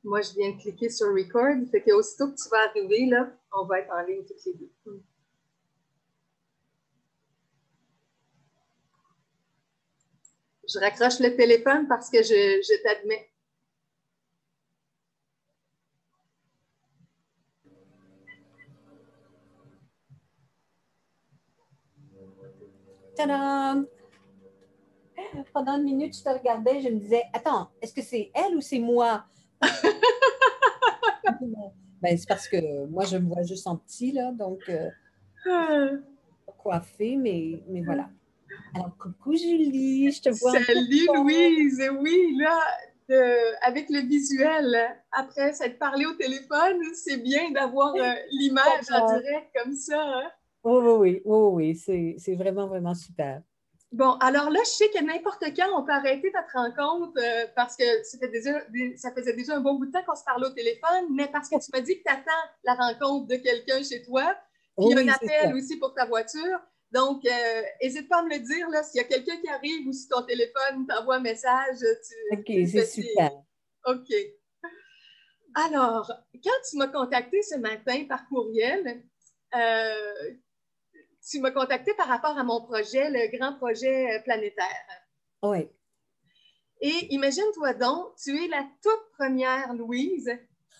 Moi, je viens de cliquer sur Record. Fait que aussitôt que tu vas arriver, là, on va être en ligne toutes les deux. Je raccroche le téléphone parce que je t'admets. Tadam! Pendant une minute, je te regardais, je me disais, attends, est-ce que c'est elle ou c'est moi? Ben, c'est parce que moi, je me vois juste en petit, là, donc pas coiffée, mais voilà. Alors, coucou Julie, je te vois en Salut personne. Louise! Oui, là, avec le visuel, après s'être parlé au téléphone, c'est bien d'avoir l'image en D'accord. direct comme ça. Hein? Oui, oui, oui, c'est vraiment, vraiment super. Bon, alors là, je sais que n'importe quand, on peut arrêter notre rencontre parce que ça faisait déjà un bon bout de temps qu'on se parlait au téléphone, mais parce que tu m'as dit que tu attends la rencontre de quelqu'un chez toi, puis un Oui, c'est appel ça. aussi pour ta voiture. Donc, n'hésite pas à me le dire, là, s'il y a quelqu'un qui arrive ou si ton téléphone t'envoie un message, OK, tu me c'est fais super. signe. OK. Alors, quand tu m'as contacté ce matin par courriel, euh, tu m'as contacté par rapport à mon projet, le grand projet planétaire. Oui. Et imagine-toi donc, tu es la toute première Louise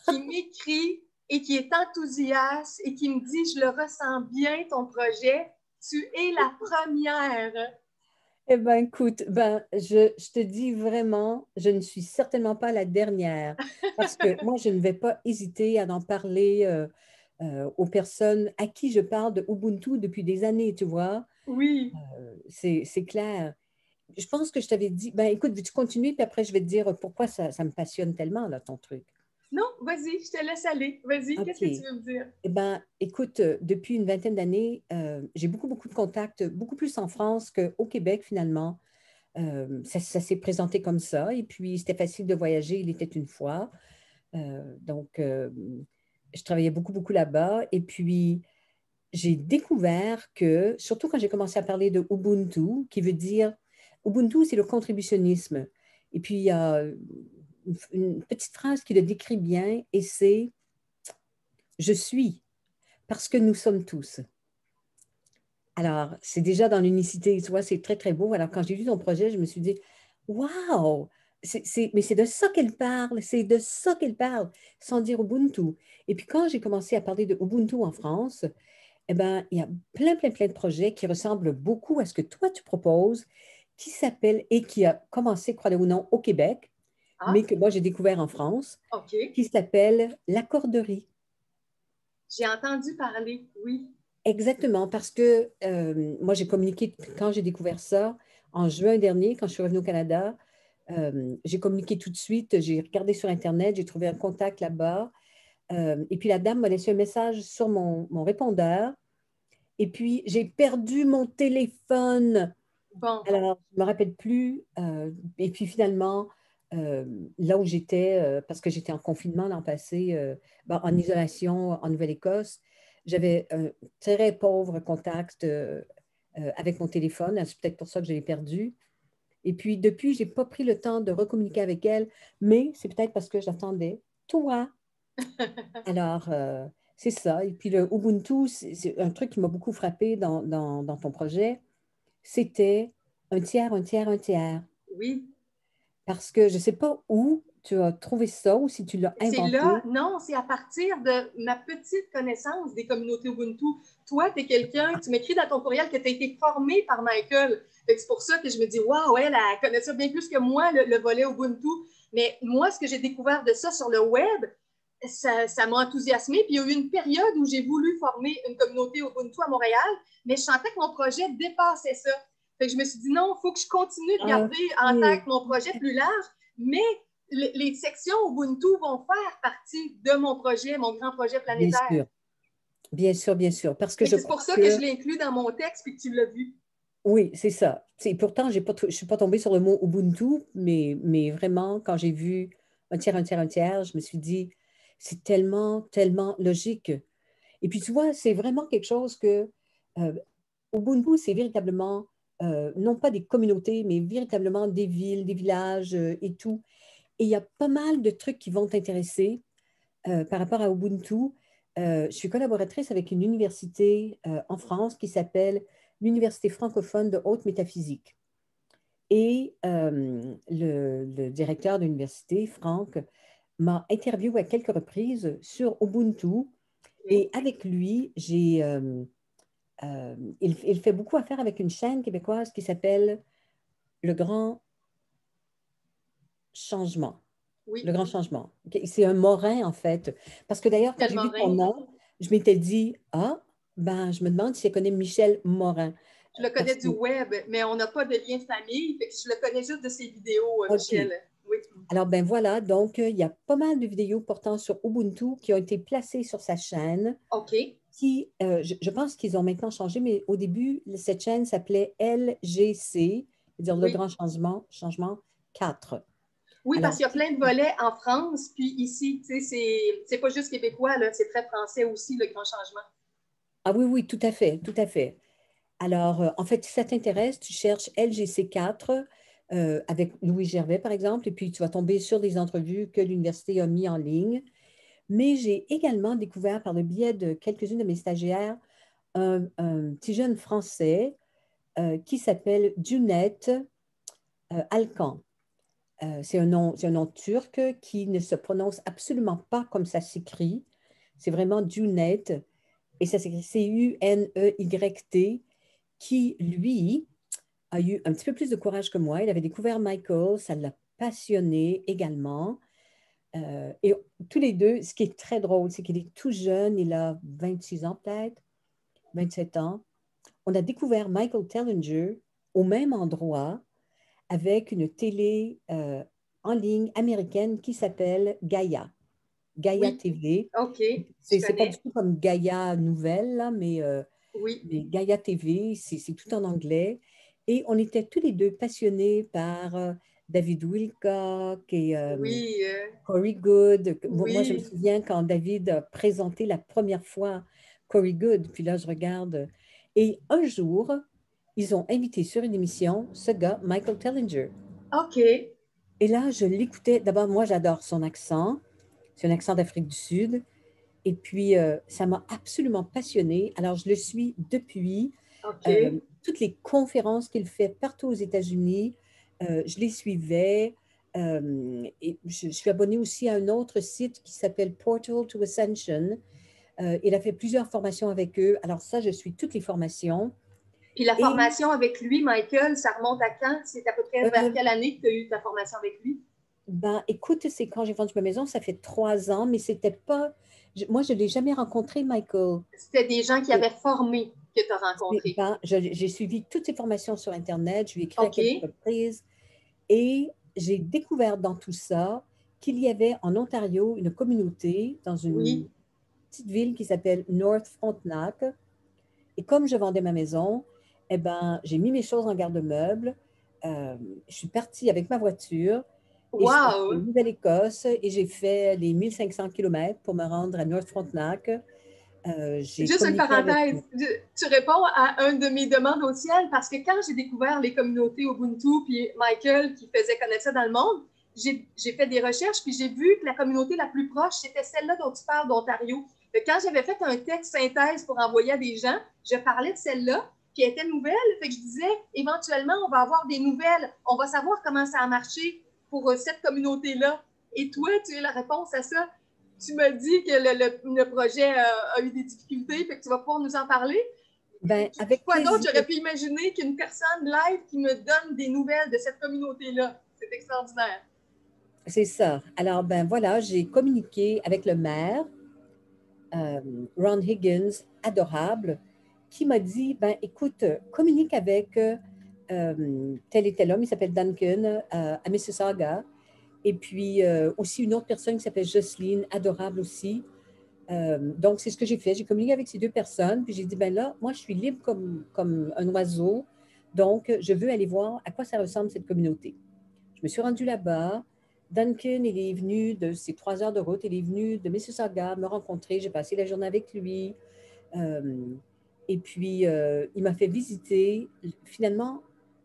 qui m'écrit et qui est enthousiaste et qui me dit, je le ressens bien, ton projet. Tu es la première. Eh bien, écoute, je te dis vraiment, je ne suis certainement pas la dernière parce que moi, je ne vais pas hésiter à en parler aux personnes à qui je parle de Ubuntu depuis des années, tu vois. Oui. C'est clair. Je pense que je t'avais dit, ben écoute, veux-tu continuer, puis après, je vais te dire pourquoi ça me passionne tellement, là, ton truc. Non, vas-y, je te laisse aller. Vas-y, qu'est-ce OK. que tu veux me dire? Eh bien, écoute, depuis une vingtaine d'années, j'ai beaucoup, beaucoup de contacts, beaucoup plus en France qu'au Québec, finalement. Ça s'est présenté comme ça. Et puis, c'était facile de voyager. Il était une fois. Donc, je travaillais beaucoup, beaucoup là-bas. Et puis, j'ai découvert que, surtout quand j'ai commencé à parler de Ubuntu, qui veut dire, Ubuntu, c'est le contributionnisme. Et puis, il y a une petite phrase qui le décrit bien, et c'est, je suis, parce que nous sommes tous. Alors, c'est déjà dans l'unicité, tu vois, c'est très, très beau. Alors, quand j'ai lu ton projet, je me suis dit, waouh, mais c'est de ça qu'elle parle, c'est de ça qu'elle parle, sans dire Ubuntu. Et puis, quand j'ai commencé à parler de Ubuntu en France, eh bien, il y a plein, plein, plein de projets qui ressemblent beaucoup à ce que toi, tu proposes, qui s'appelle et qui a commencé, croyez ou non, au Québec, mais Ah, que moi, j'ai découvert en France, OK. qui s'appelle l'accorderie. J'ai entendu parler, oui. Exactement, parce que moi, j'ai communiqué, quand j'ai découvert ça, en juin dernier, quand je suis revenue au Canada, j'ai communiqué tout de suite, j'ai regardé sur Internet, j'ai trouvé un contact là-bas, et puis la dame m'a laissé un message sur mon répondeur, et puis j'ai perdu mon téléphone. Bon, Alors, je ne me rappelle plus, et puis finalement, là où j'étais, parce que j'étais en confinement l'an passé, en isolation en Nouvelle-Écosse, j'avais un très pauvre contact avec mon téléphone. C'est peut-être pour ça que je l'ai perdu. Et puis, depuis, je n'ai pas pris le temps de recommuniquer avec elle, mais c'est peut-être parce que j'attendais toi. Alors, c'est ça. Et puis, le Ubuntu, c'est un truc qui m'a beaucoup frappé dans ton projet. C'était un tiers, un tiers, un tiers. oui. Parce que je ne sais pas où tu as trouvé ça ou si tu l'as C'est là, inventé. non, c'est à partir de ma petite connaissance des communautés Ubuntu. Toi, tu es quelqu'un, tu m'écris dans ton courriel que tu as été formé par Michael. C'est pour ça que je me dis, waouh, elle connaît ça bien plus que moi, le volet Ubuntu. Mais moi, ce que j'ai découvert de ça sur le web, ça m'a enthousiasmé. Puis il y a eu une période où j'ai voulu former une communauté Ubuntu à Montréal, mais je sentais que mon projet dépassait ça. Fait que je me suis dit, non, il faut que je continue de Ah, garder en tête ok. mon projet plus large, mais les sections Ubuntu vont faire partie de mon projet, mon grand projet Bien planétaire. sûr, bien sûr, bien sûr. Parce que je C'est pour crois ça que je que, l'ai inclus dans mon texte et que tu l'as vu. oui, c'est ça. Pourtant, je ne suis pas tombée sur le mot Ubuntu, mais vraiment, quand j'ai vu un tiers, un tiers, un tiers, je me suis dit, c'est tellement, tellement logique. Et puis, tu vois, c'est vraiment quelque chose que euh, Ubuntu, c'est véritablement, non pas des communautés, mais véritablement des villes, des villages et tout. Et il y a pas mal de trucs qui vont t'intéresser par rapport à Ubuntu. Je suis collaboratrice avec une université en France qui s'appelle l'Université francophone de haute métaphysique. Et le directeur de l'université, Franck, m'a interviewé à quelques reprises sur Ubuntu. Et avec lui, il fait beaucoup affaire avec une chaîne québécoise qui s'appelle Le Grand Changement. Le Oui. Grand Changement. C'est un Morin, en fait. Parce que d'ailleurs, quand Michel j'ai vu ton Morin. nom, je m'étais dit, ah, ben, je me demande si elle connaît Michel Morin. Je le connais Parce du que, web, mais on n'a pas de lien de famille. Fait que je le connais juste de ses vidéos, OK. Michel. Oui. Alors, ben voilà, donc, il y a pas mal de vidéos portant sur Ubuntu qui ont été placées sur sa chaîne, OK. qui, je pense qu'ils ont maintenant changé, mais au début, cette chaîne s'appelait LGC, c'est-à-dire Le Oui. Grand Changement 4. Oui, parce Alors, qu'il y a plein de volets en France, puis ici, tu sais, c'est pas juste québécois, là, c'est très français aussi, le grand changement. ah oui, oui, tout à fait, tout à fait. Alors, en fait, si ça t'intéresse, tu cherches LGC4 avec Louis Gervais, par exemple, et puis tu vas tomber sur des entrevues que l'université a mis en ligne. Mais j'ai également découvert par le biais de quelques-unes de mes stagiaires un petit jeune français qui s'appelle Junette Alkan. C'est un nom turc qui ne se prononce absolument pas comme ça s'écrit. C'est vraiment Junette, et ça s'écrit Cuneyt, qui, lui, a eu un petit peu plus de courage que moi. Il avait découvert Michael, ça l'a passionné également. Et tous les deux, ce qui est très drôle, c'est qu'il est tout jeune, il a 26 ans peut-être, 27 ans. On a découvert Michael Tellinger au même endroit avec une télé en ligne américaine qui s'appelle Gaia, Gaia Oui. TV. OK. Je C'est pas du connais. tout comme Gaia Nouvelle, là, Oui. mais Gaia TV, c'est tout en anglais. Et on était tous les deux passionnés par David Wilcock et Oui. Corey Good. Moi, je me Oui. souviens quand David a présenté la première fois Corey Good, puis là, je regarde. Et un jour, ils ont invité sur une émission ce gars, Michael Tellinger. OK. Et là, je l'écoutais. D'abord, moi, j'adore son accent. C'est un accent d'Afrique du Sud. Et puis, ça m'a absolument passionnée. Alors, je le suis depuis. OK. Toutes les conférences qu'il fait partout aux États-Unis, je les suivais. Et je suis abonnée aussi à un autre site qui s'appelle Portal to Ascension. Il a fait plusieurs formations avec eux. Alors ça, je suis toutes les formations. Puis la Et formation avec lui, Michael, ça remonte à quand? C'est à peu près vers euh, quelle année que tu as eu ta formation avec lui? ben, écoute, c'est quand j'ai vendu ma maison, ça fait 3 ans, mais c'était pas... moi, je ne l'ai jamais rencontré, Michael. C'était des gens qui avaient formé que tu as rencontrés. Ben, j'ai suivi toutes ces formations sur Internet, je lui ai écrit à quelques OK. reprises. Et j'ai découvert dans tout ça qu'il y avait en Ontario une communauté dans une Oui. petite ville qui s'appelle North Frontenac. Et comme je vendais ma maison, eh ben, j'ai mis mes choses en garde-meuble. Euh, je suis partie avec ma voiture et je suis partie en Wow! Nouvelle-Écosse et j'ai fait les 1500 kilomètres pour me rendre à North Frontenac. J'ai Juste une communiqué avec... parenthèse, tu réponds à une de mes demandes au ciel parce que quand j'ai découvert les communautés Ubuntu puis Michael qui faisait connaître ça dans le monde, j'ai fait des recherches puis j'ai vu que la communauté la plus proche, c'était celle-là dont tu parles d'Ontario. Quand j'avais fait un texte synthèse pour envoyer à des gens, je parlais de celle-là qui était nouvelle. Fait que je disais, éventuellement, on va avoir des nouvelles. On va savoir comment ça a marché pour cette communauté-là. Et toi, tu as la réponse à ça. Tu me dis que le projet a eu des difficultés, fait que tu vas pouvoir nous en parler. Ben, avec Quoi d'autre plaisir. j'aurais pu imaginer qu'une personne live qui me donne des nouvelles de cette communauté-là? C'est extraordinaire. C'est ça. Alors, ben voilà, j'ai communiqué avec le maire, Ron Higgins, adorable, qui m'a dit, ben écoute, communique avec tel et tel homme, il s'appelle Duncan, à Mississauga, et puis aussi une autre personne qui s'appelle Jocelyne, adorable aussi. Donc, c'est ce que j'ai fait. J'ai communiqué avec ces deux personnes, puis j'ai dit, ben là, moi, je suis libre comme un oiseau, donc je veux aller voir à quoi ça ressemble cette communauté. Je me suis rendue là-bas. Duncan, il est venu de ces 3 heures de route, il est venu de Mississauga me rencontrer. J'ai passé la journée avec lui. Euh, et puis, il m'a fait visiter finalement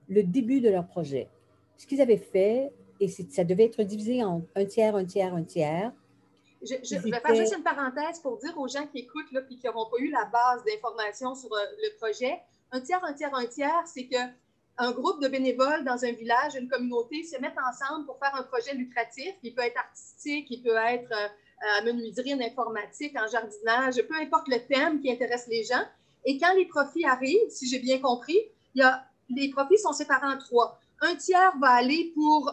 le début de leur projet. Ce qu'ils avaient fait, et ça devait être divisé en un tiers, un tiers, un tiers. Je vais faire juste une parenthèse pour dire aux gens qui écoutent là, puis qui n'auront pas eu la base d'informations sur le projet. Un tiers, un tiers, un tiers, c'est qu'un groupe de bénévoles dans un village, une communauté, se mettent ensemble pour faire un projet lucratif. Il peut être artistique, il peut être en menuiserie, en informatique, en jardinage, peu importe le thème qui intéresse les gens. Et quand les profits arrivent, si j'ai bien compris, les profits sont séparés en trois. Un tiers va aller pour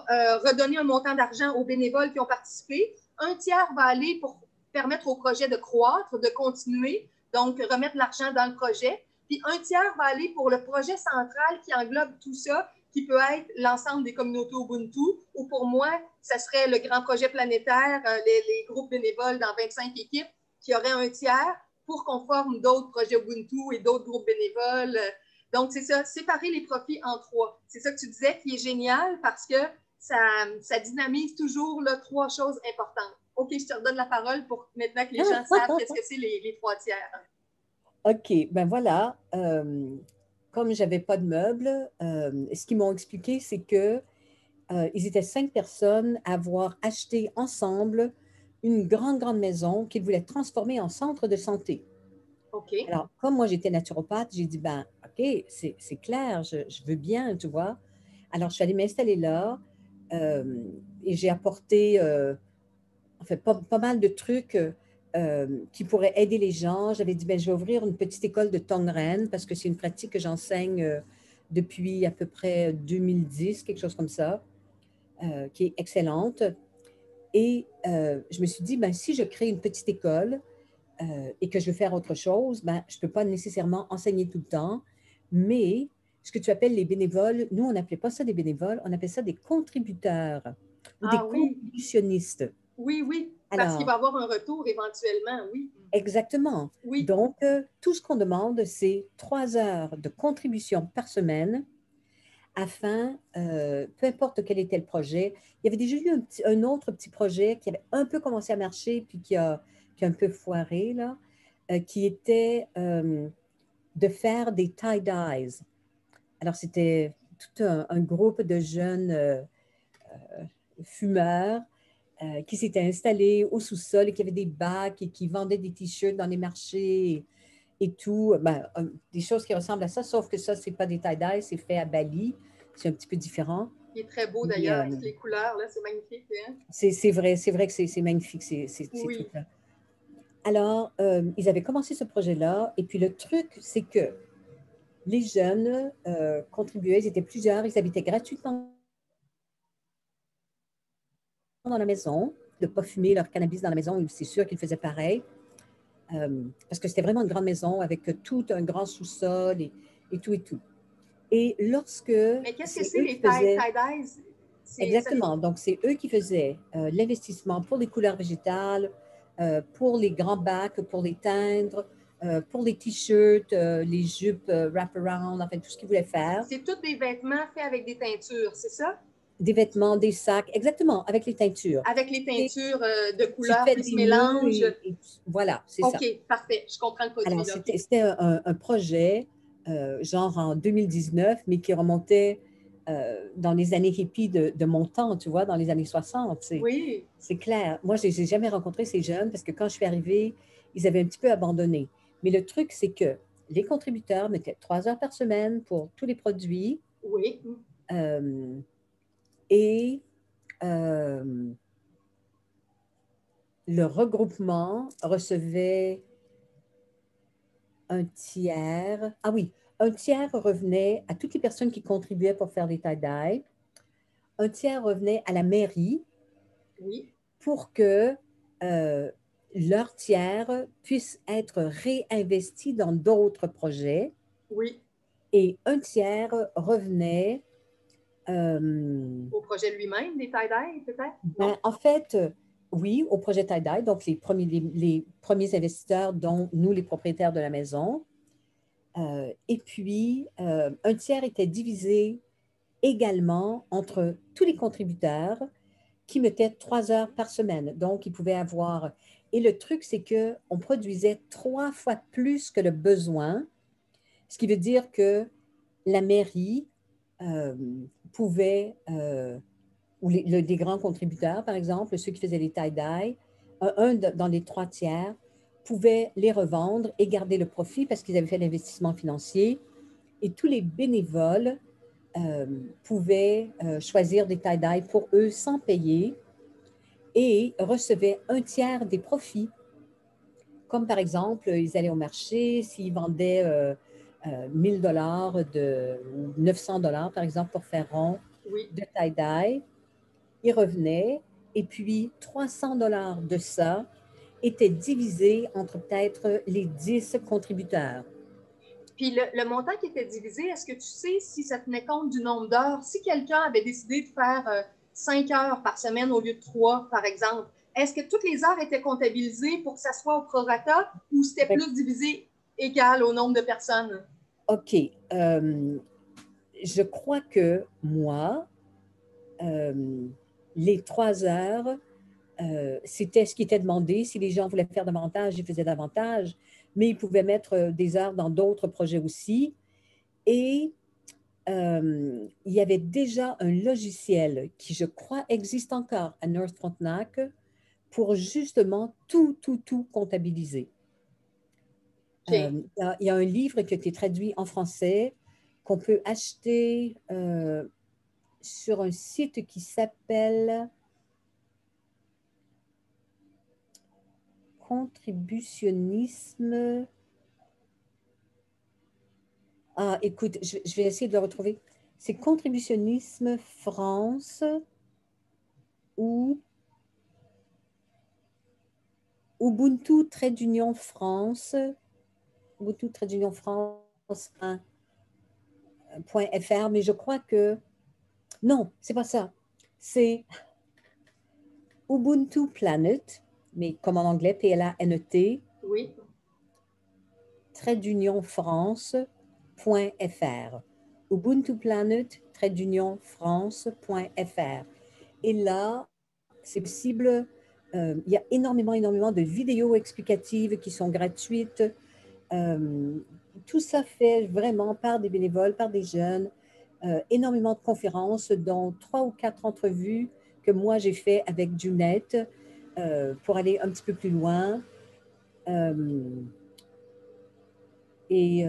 redonner un montant d'argent aux bénévoles qui ont participé. Un tiers va aller pour permettre au projet de croître, de continuer, donc remettre l'argent dans le projet. Puis un tiers va aller pour le projet central qui englobe tout ça, qui peut être l'ensemble des communautés Ubuntu, ou pour moi, ça serait le grand projet planétaire, les groupes bénévoles dans 25 équipes, qui auraient un tiers pour qu'on forme d'autres projets Ubuntu et d'autres groupes bénévoles. Donc, c'est ça, séparer les profits en trois. C'est ça que tu disais qui est génial parce que ça dynamise toujours là, trois choses importantes. OK, je te redonne la parole pour maintenant que les gens savent qu'est-ce que c'est les trois tiers. OK, ben voilà. Comme je n'avais pas de meubles, ce qu'ils m'ont expliqué, c'est que ils étaient 5 personnes à avoir acheté ensemble une grande, grande maison qu'ils voulaient transformer en centre de santé. OK. Alors, comme moi, j'étais naturopathe, j'ai dit, ben, OK, c'est clair, je veux bien, tu vois. Alors, je suis allée m'installer là et j'ai apporté, en fait, pas mal de trucs qui pourraient aider les gens. J'avais dit, ben, je vais ouvrir une petite école de Tongren parce que c'est une pratique que j'enseigne depuis à peu près 2010, quelque chose comme ça, qui est excellente. Et je me suis dit, ben, si je crée une petite école et que je veux faire autre chose, ben, je ne peux pas nécessairement enseigner tout le temps, mais ce que tu appelles les bénévoles, nous, on n'appelait pas ça des bénévoles, on appelait ça des contributeurs ou des Oui. contributionnistes. Oui, oui, parce qu'il Alors, va y avoir un retour éventuellement, oui. exactement. Oui. Donc, tout ce qu'on demande, c'est 3 heures de contribution par semaine afin, peu importe quel était le projet, il y avait déjà eu un autre petit projet qui avait un peu commencé à marcher puis qui a un peu foiré, là, qui était de faire des tie-dyes. Alors, c'était tout un groupe de jeunes fumeurs qui s'étaient installés au sous-sol et qui avaient des bacs et qui vendaient des t-shirts dans les marchés et tout. Ben, des choses qui ressemblent à ça, sauf que ça, c'est pas des tie-dye, c'est fait à Bali. C'est un petit peu différent. Il est très beau Mais, d'ailleurs, avec les couleurs, là, c'est magnifique. Hein? c'est vrai que c'est magnifique, ces Oui. trucs-là. Alors, ils avaient commencé ce projet-là, et puis le truc, c'est que les jeunes contribuaient, ils étaient plusieurs, ils habitaient gratuitement dans la maison, de ne pas fumer leur cannabis dans la maison, c'est sûr qu'ils faisaient pareil, parce que c'était vraiment une grande maison avec tout un grand sous-sol et tout et tout. Et lorsque Mais qu'est-ce que c'est c'est eux les qui faisaient, tie-dyes? exactement, donc c'est eux qui faisaient l'investissement pour les couleurs végétales, pour les grands bacs, pour les teindre, pour les t-shirts, les jupes wrap-around, enfin tout ce qu'ils voulaient faire. C'est tous des vêtements faits avec des teintures, c'est ça? Des vêtements, des sacs, exactement, avec les teintures. Avec les Et teintures de tu couleurs fais qui se des nœuds mélangent. voilà, c'est ça. OK, parfait. Je comprends le produit, Alors, là. OK. c'était un projet, genre en 2019, mais qui remontait dans les années hippies de mon temps, tu vois, dans les années 60. Oui. C'est clair. Moi, je n'ai jamais rencontré ces jeunes parce que quand je suis arrivée, ils avaient un petit peu abandonné. Mais le truc, c'est que les contributeurs mettaient 3 heures par semaine pour tous les produits Oui. euh, et le regroupement recevait un tiers. Ah oui, un tiers revenait à toutes les personnes qui contribuaient pour faire des tie-dye. Un tiers revenait à la mairie Oui. pour que euh, leur tiers puisse être réinvesti dans d'autres projets. Oui. Et un tiers revenait, euh, Au projet lui-même, des tie-dyes, peut-être? Non? ben, en fait, oui, au projet tie-dye, donc les premiers investisseurs, dont nous, les propriétaires de la maison. Et puis, un tiers était divisé également entre tous les contributeurs qui mettaient 3 heures par semaine. Donc, ils pouvaient avoir... Et le truc, c'est qu'on produisait 3 fois plus que le besoin, ce qui veut dire que la mairie euh, pouvait ou des grands contributeurs, par exemple, ceux qui faisaient les tie-dye, dans les 3 tiers pouvaient les revendre et garder le profit parce qu'ils avaient fait l'investissement financier. Et tous les bénévoles pouvaient choisir des tie-dye pour eux sans payer et recevaient 1 tiers des profits. Comme par exemple, ils allaient au marché, s'ils vendaient 1000 $ ou 900 $ par exemple pour faire rond Oui. de tie-dye, ils revenaient et puis 300 $ de ça étaient divisés entre peut-être les 10 contributeurs. Puis le montant qui était divisé, est-ce que tu sais si ça tenait compte du nombre d'heures? Si quelqu'un avait décidé de faire 5 heures par semaine au lieu de 3, par exemple, est-ce que toutes les heures étaient comptabilisées pour que ça soit au prorata ou c'était plus divisé égal au nombre de personnes? OK. Je crois que moi, les 3 heures, c'était ce qui était demandé. Si les gens voulaient faire davantage, ils faisaient davantage, mais ils pouvaient mettre des heures dans d'autres projets aussi. Et il y avait déjà un logiciel qui, je crois, existe encore à North Frontenac pour justement tout comptabiliser. Okay. Il y a un livre qui a été traduit en français qu'on peut acheter sur un site qui s'appelle Contributionnisme. Ah, écoute, je vais essayer de le retrouver. C'est Contributionnisme France ou Ubuntu Trait d'Union France, Ubuntu Trait d'Union France .fr, mais je crois que non, c'est pas ça. C'est Ubuntu Planet, mais comme en anglais, Planet, Oui. trait d'union France.fr. Ubuntu Planet, trait d'union France.fr. Et là, c'est possible. Il y a énormément de vidéos explicatives qui sont gratuites. Tout ça fait vraiment par des bénévoles, par des jeunes. Énormément de conférences, dont 3 ou 4 entrevues que moi j'ai fait avec Junette pour aller un petit peu plus loin. Et,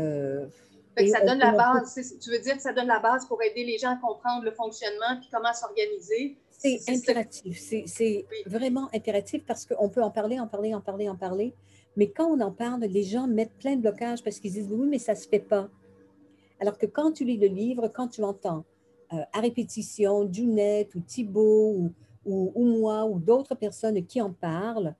Fait que ça donne la on peut. base. Tu veux dire que ça donne la base pour aider les gens à comprendre le fonctionnement puis comment s'organiser. C'est impératif, c'est Oui. vraiment impératif parce qu'on peut en parler, mais quand on en parle, les gens mettent plein de blocages parce qu'ils disent oui, mais ça ne se fait pas. Alors que quand tu lis le livre, quand tu entends à répétition Junette ou Thibault ou moi ou d'autres personnes qui en parlent,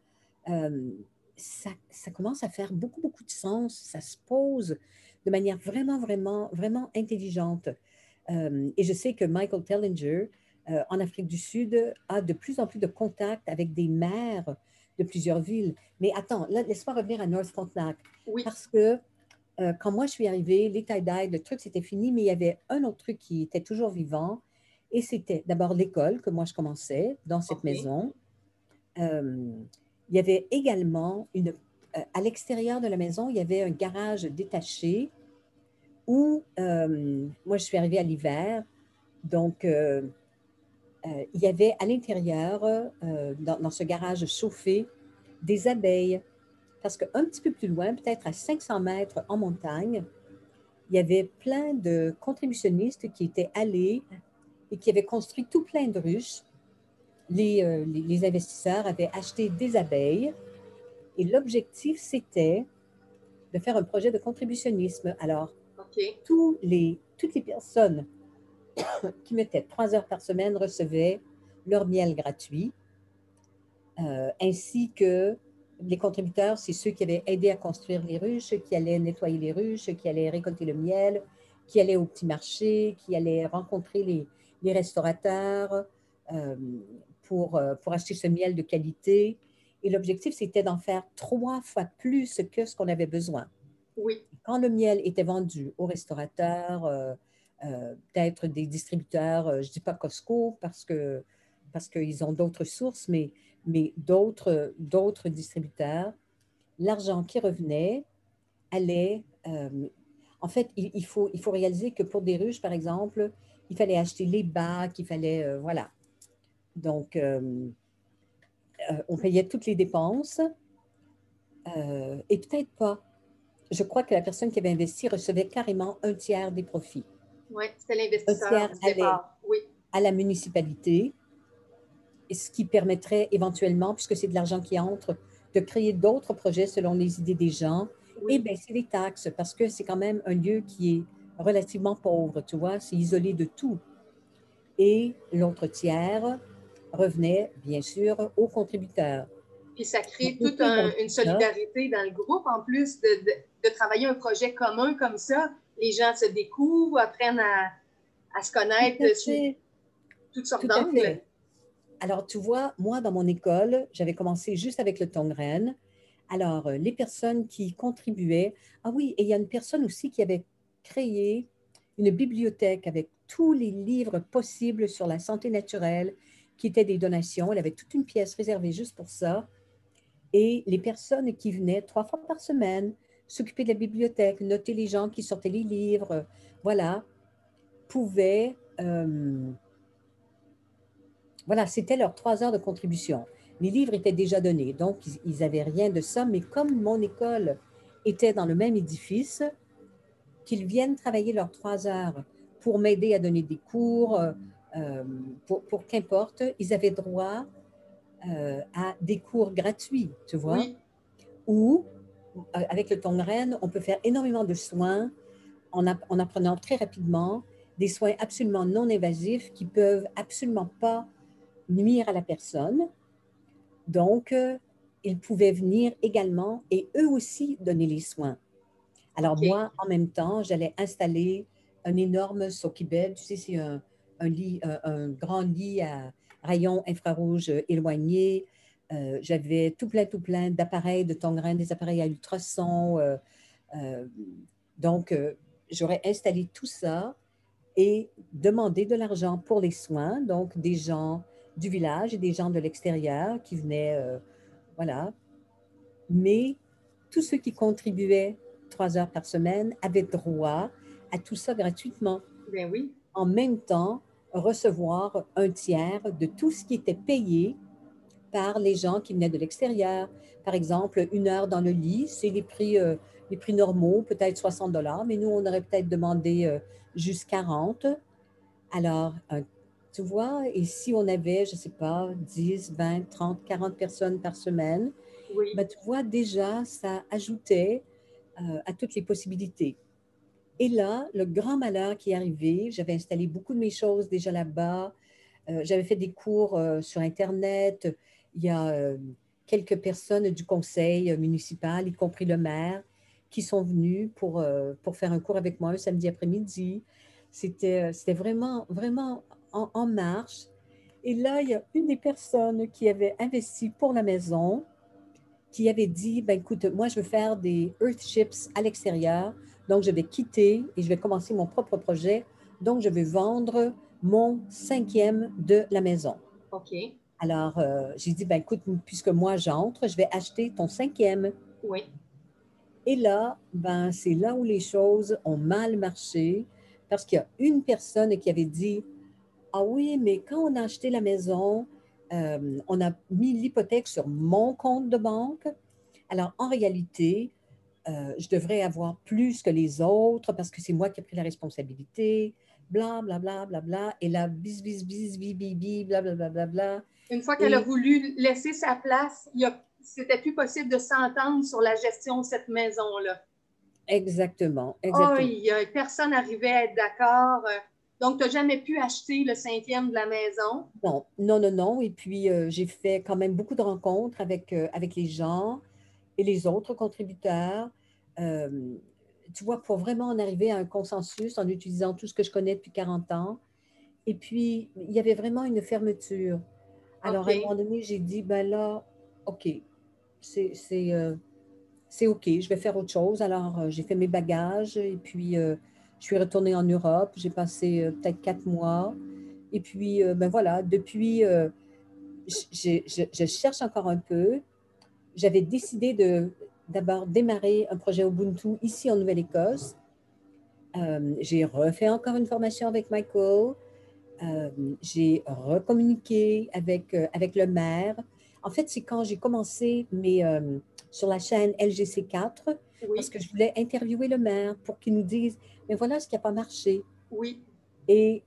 euh, ça commence à faire beaucoup de sens, ça se pose de manière vraiment intelligente. Et je sais que Michael Tellinger, en Afrique du Sud, a de plus en plus de contacts avec des maires de plusieurs villes. Mais attends, là, laisse-moi revenir à North Frontenac, Oui. parce que quand moi je suis arrivée, les tie-dye, le truc c'était fini, mais il y avait un autre truc qui était toujours vivant, et c'était d'abord l'école que moi je commençais dans cette OK. maison. Il y avait également à l'extérieur de la maison, il y avait un garage détaché où moi je suis arrivée à l'hiver, donc il y avait à l'intérieur, dans ce garage chauffé, des abeilles. Parce qu'un petit peu plus loin, peut-être à 500 mètres en montagne, il y avait plein de contributionnistes qui étaient allés et qui avaient construit tout plein de ruches. Les investisseurs avaient acheté des abeilles et l'objectif, c'était de faire un projet de contributionnisme. Alors, OK. toutes les personnes qui mettaient 3 heures par semaine recevaient leur miel gratuit, ainsi que les contributeurs, c'est ceux qui avaient aidé à construire les ruches, qui allaient nettoyer les ruches, qui allaient récolter le miel, qui allaient au petit marché, qui allaient rencontrer les restaurateurs pour acheter ce miel de qualité. Et l'objectif, c'était d'en faire 3 fois plus que ce qu'on avait besoin. Oui. Quand le miel était vendu aux restaurateurs, peut-être des distributeurs, je ne dis pas Costco parce qu'ils ont d'autres sources, mais d'autres distributeurs, l'argent qui revenait allait. En fait, il faut réaliser que pour des ruches, par exemple, il fallait acheter les bacs, il fallait. Voilà. Donc, on payait toutes les dépenses et peut-être pas. Je crois que la personne qui avait investi recevait carrément un tiers des profits. Oui, c'était Un l'investisseur tiers du allait départ. Oui, à la municipalité, et ce qui permettrait éventuellement, puisque c'est de l'argent qui entre, de créer d'autres projets selon les idées des gens et oui. baisser les taxes parce que c'est quand même un lieu qui est relativement pauvre, tu vois, c'est isolé de tout. Et l'autre tiers revenait, bien sûr, aux contributeurs. Puis ça Donc, crée une toute fois qu'ils ont une tout ça, solidarité dans le groupe, en plus de travailler un projet commun comme ça. Les gens se découvrent, apprennent à se tout à connaître sous fait, toutes sortes tout à d'angles. fait. Alors, tu vois, moi, dans mon école, j'avais commencé juste avec le Tongren. Alors, les personnes qui contribuaient, ah oui, et il y a une personne aussi qui avait créé une bibliothèque avec tous les livres possibles sur la santé naturelle, qui étaient des donations. Elle avait toute une pièce réservée juste pour ça. Et les personnes qui venaient 3 fois par semaine s'occuper de la bibliothèque, noter les gens qui sortaient les livres, voilà, pouvaient voilà, c'était leurs 3 heures de contribution. Les livres étaient déjà donnés, donc ils n'avaient rien de ça, mais comme mon école était dans le même édifice, qu'ils viennent travailler leurs 3 heures pour m'aider à donner des cours, pour qu'importe, ils avaient droit à des cours gratuits, tu vois, Oui, ou avec le Tongren, on peut faire énormément de soins en apprenant très rapidement des soins absolument non invasifs qui peuvent absolument pas nuire à la personne. Donc, ils pouvaient venir également et eux aussi donner les soins. Alors OK. moi, en même temps, j'allais installer un énorme sokibed. Tu sais, c'est lit, un grand lit à rayons infrarouges éloignés. J'avais tout plein d'appareils de Tongren, des appareils à ultrasons. Euh, donc, j'aurais installé tout ça et demandé de l'argent pour les soins. Donc, des gens du village et des gens de l'extérieur qui venaient, voilà. Mais tous ceux qui contribuaient 3 heures par semaine avaient droit à tout ça gratuitement. Ben oui. En même temps, recevoir un tiers de tout ce qui était payé par les gens qui venaient de l'extérieur. Par exemple, 1 heure dans le lit, c'est les prix normaux, peut-être 60 $, mais nous, on aurait peut-être demandé juste 40. Alors, tu vois, et si on avait, je ne sais pas, 10, 20, 30, 40 personnes par semaine, Oui. ben, tu vois, déjà, ça ajoutait à toutes les possibilités. Et là, le grand malheur qui est arrivé, j'avais installé beaucoup de mes choses déjà là-bas. J'avais fait des cours sur Internet. Il y a quelques personnes du conseil municipal, y compris le maire, qui sont venus pour faire un cours avec moi un samedi après-midi. C'était vraiment, vraiment en marche. Et là, il y a une des personnes qui avait investi pour la maison qui avait dit, ben écoute, moi, je veux faire des Earthships à l'extérieur, donc je vais quitter et je vais commencer mon propre projet. Donc, je vais vendre mon 5e de la maison. OK. Alors, j'ai dit, ben écoute, puisque moi, j'entre, je vais acheter ton 5e. Oui. Et là, ben, c'est là où les choses ont mal marché parce qu'il y a une personne qui avait dit, ah oui, mais quand on a acheté la maison, on a mis l'hypothèque sur mon compte de banque. Alors, en réalité, je devrais avoir plus que les autres parce que c'est moi qui ai pris la responsabilité, bla, bla, bla, bla, bla. Et là, bis, bis, bis, bi, bi, bi, bla, bla, bla, bla, bla. Une fois qu'elle a Et voulu laisser sa place, c'était plus possible de s'entendre sur la gestion de cette maison-là. exactement, Oh, exactement. personne n'arrivait à être d'accord. Donc, tu n'as jamais pu acheter le 5e de la maison. Non, non, non, non. Et puis, j'ai fait quand même beaucoup de rencontres avec les gens et les autres contributeurs. Euh, Tu vois, pour vraiment en arriver à un consensus en utilisant tout ce que je connais depuis 40 ans. Et puis, il y avait vraiment une fermeture. Alors, à un OK. moment donné, j'ai dit, ben là, OK, c'est c'est, euh, c'est OK, je vais faire autre chose. Alors, j'ai fait mes bagages et puis je suis retournée en Europe. J'ai passé peut-être 4 mois. Et puis, ben voilà, depuis, je cherche encore un peu. J'avais décidé de d'abord démarrer un projet Ubuntu ici en Nouvelle-Écosse. J'ai refait encore une formation avec Michael. J'ai recommuniqué avec le maire. En fait, c'est quand j'ai commencé sur la chaîne LGC4 parce Oui, que je voulais interviewer le maire pour qu'il nous dise, mais voilà ce qui n'a pas marché. oui. Et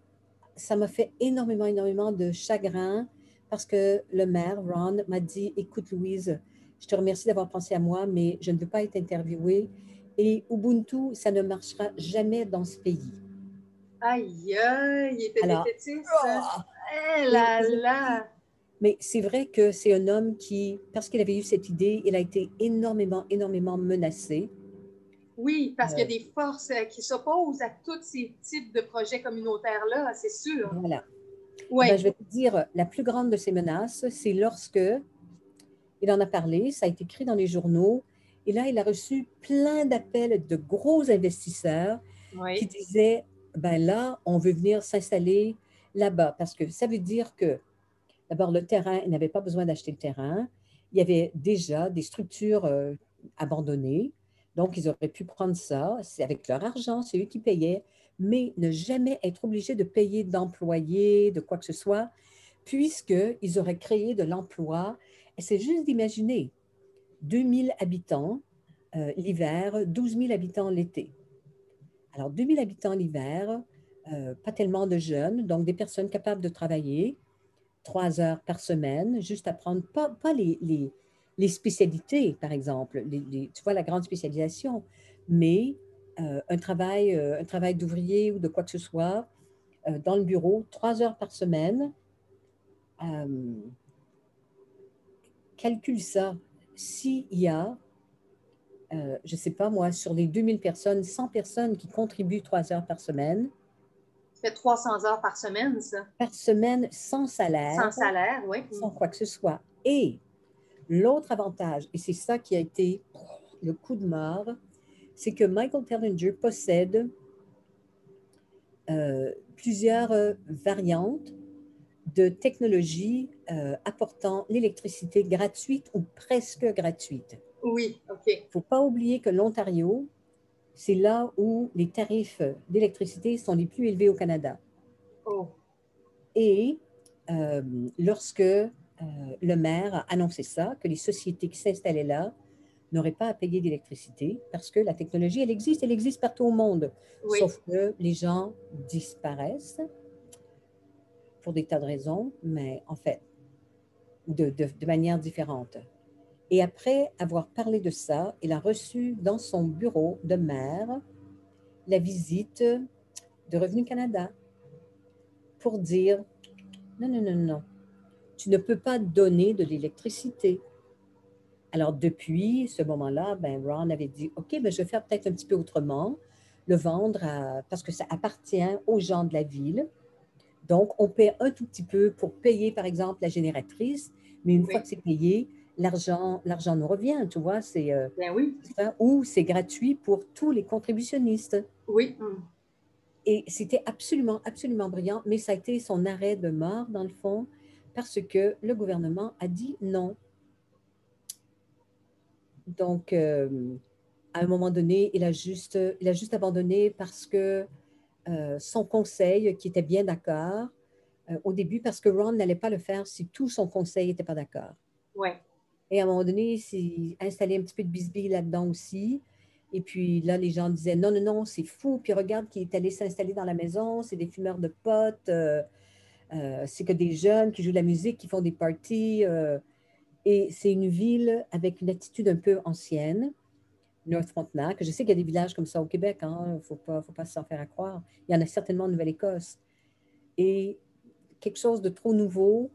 ça m'a fait énormément, énormément de chagrin parce que le maire, Ron, m'a dit, écoute, Louise, je te remercie d'avoir pensé à moi, mais je ne veux pas être interviewée. Et Ubuntu, ça ne marchera jamais dans ce pays. Aïe, aïe, il était Alors, défaitiste, hein? Eh et là je me dis, là! mais c'est vrai que c'est un homme qui, parce qu'il avait eu cette idée, il a été énormément, énormément menacé. Oui, parce qu'il y a Euh, des forces qui s'opposent à tous ces types de projets communautaires-là, c'est sûr. voilà. Eh ben, Oui, je vais te dire, la plus grande de ces menaces, c'est lorsque il en a parlé, ça a été écrit dans les journaux, et là, il a reçu plein d'appels de gros investisseurs qui oui, disaient, ben là, on veut venir s'installer là-bas, parce que ça veut dire que, d'abord, le terrain, il n'avait pas besoin d'acheter le terrain, il y avait déjà des structures abandonnées, donc ils auraient pu prendre ça, c'est avec leur argent, c'est eux qui payaient, mais ne jamais être obligés de payer d'employés, de quoi que ce soit, puisqu'ils auraient créé de l'emploi. Et c'est juste d'imaginer, 2000 habitants l'hiver, 12 000 habitants l'été. Alors, 2000 habitants l'hiver, pas tellement de jeunes, donc des personnes capables de travailler 3 heures par semaine, juste apprendre, pas les spécialités, par exemple, tu vois, la grande spécialisation, mais un travail d'ouvrier ou de quoi que ce soit dans le bureau, 3 heures par semaine. Euh, Calcule ça. S'il y a, je ne sais pas moi, sur les 2000 personnes, 100 personnes qui contribuent 3 heures ça fait 300 heures par semaine sans sans salaire, salaire, oui. sans quoi que ce soit. Et l'autre avantage, et c'est ça qui a été le coup de mort, c'est que Michael Tellinger possède plusieurs variantes de technologies apportant l'électricité gratuite ou presque gratuite. Oui, OK. Il ne faut pas oublier que l'Ontario, c'est là où les tarifs d'électricité sont les plus élevés au Canada. Oh, Et euh, lorsque le maire a annoncé ça, que les sociétés qui s'installaient là n'auraient pas à payer d'électricité parce que la technologie, elle existe partout au monde. oui, Sauf que les gens disparaissent pour des tas de raisons, mais en fait, de manière différente. Et après avoir parlé de ça, il a reçu dans son bureau de maire la visite de Revenu Canada pour dire non, non, non, non, tu ne peux pas donner de l'électricité. Alors, depuis ce moment-là, ben, Ron avait dit, OK, ben, je vais faire peut-être un petit peu autrement, le vendre parce que ça appartient aux gens de la ville. Donc, on paie un tout petit peu pour payer, par exemple, la génératrice, mais une fois oui. que c'est payé, l'argent nous revient, tu vois, Ben oui, c'est ça, ou c'est gratuit pour tous les contributionnistes. oui. Et c'était absolument, absolument brillant, mais ça a été son arrêt de mort, dans le fond, parce que le gouvernement a dit non. Donc, à un moment donné, il a juste abandonné parce que son conseil, qui était bien d'accord, au début, parce que Ron n'allait pas le faire si tout son conseil n'était pas d'accord. Oui, Et à un moment donné, il s'est installé un petit peu de bisbille là-dedans aussi. Et puis là, les gens disaient non, non, non, c'est fou. Puis regarde qui est allé s'installer dans la maison, c'est des fumeurs de potes, c'est que des jeunes qui jouent de la musique, qui font des parties. Et c'est une ville avec une attitude un peu ancienne. North Frontenac. Je sais qu'il y a des villages comme ça au Québec, hein, il ne faut pas s'en faire à croire. Il y en a certainement en Nouvelle-Écosse. Et quelque chose de trop nouveau.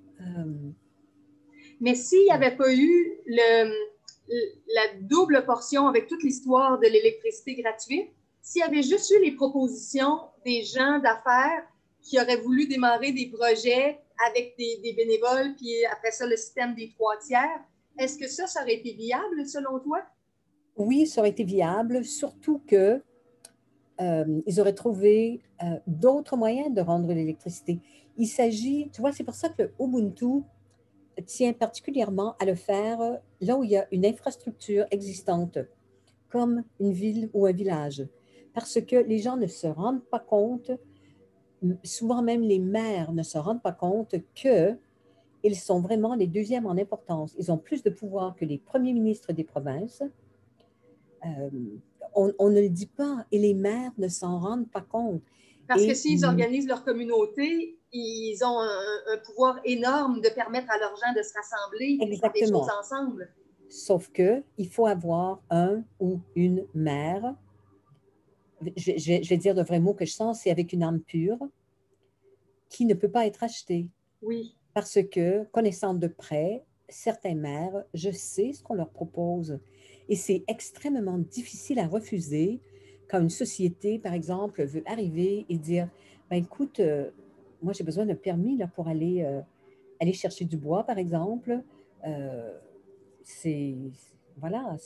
mais s'il n'y avait pas eu la double portion avec toute l'histoire de l'électricité gratuite, s'il y avait juste eu les propositions des gens d'affaires qui auraient voulu démarrer des projets avec des bénévoles, puis après ça, le système des 3 tiers, est-ce que ça aurait été viable selon toi? Oui, ça aurait été viable, surtout que ils auraient trouvé d'autres moyens de rendre l'électricité. Il s'agit, tu vois, c'est pour ça que Ubuntu tient particulièrement à le faire là où il y a une infrastructure existante, comme une ville ou un village, parce que les gens ne se rendent pas compte souvent même les maires ne se rendent pas compte qu'ils sont vraiment les deuxièmes en importance. Ils ont plus de pouvoir que les premiers ministres des provinces. Euh, on ne le dit pas et les maires ne s'en rendent pas compte. Parce que Et s'ils organisent leur communauté, ils ont un pouvoir énorme de permettre à leurs gens de se rassembler et de faire des choses exactement. ensemble. Sauf qu'il faut avoir un ou une maire, je vais dire le vrai mot que je sens, c'est avec une âme pure, qui ne peut pas être achetée. Oui, Parce que, connaissant de près certains maires, je sais ce qu'on leur propose. Et c'est extrêmement difficile à refuser quand une société, par exemple, veut arriver et dire, ben écoute, moi j'ai besoin d'un permis là, pour aller chercher du bois, par exemple. Euh, c'est, voilà,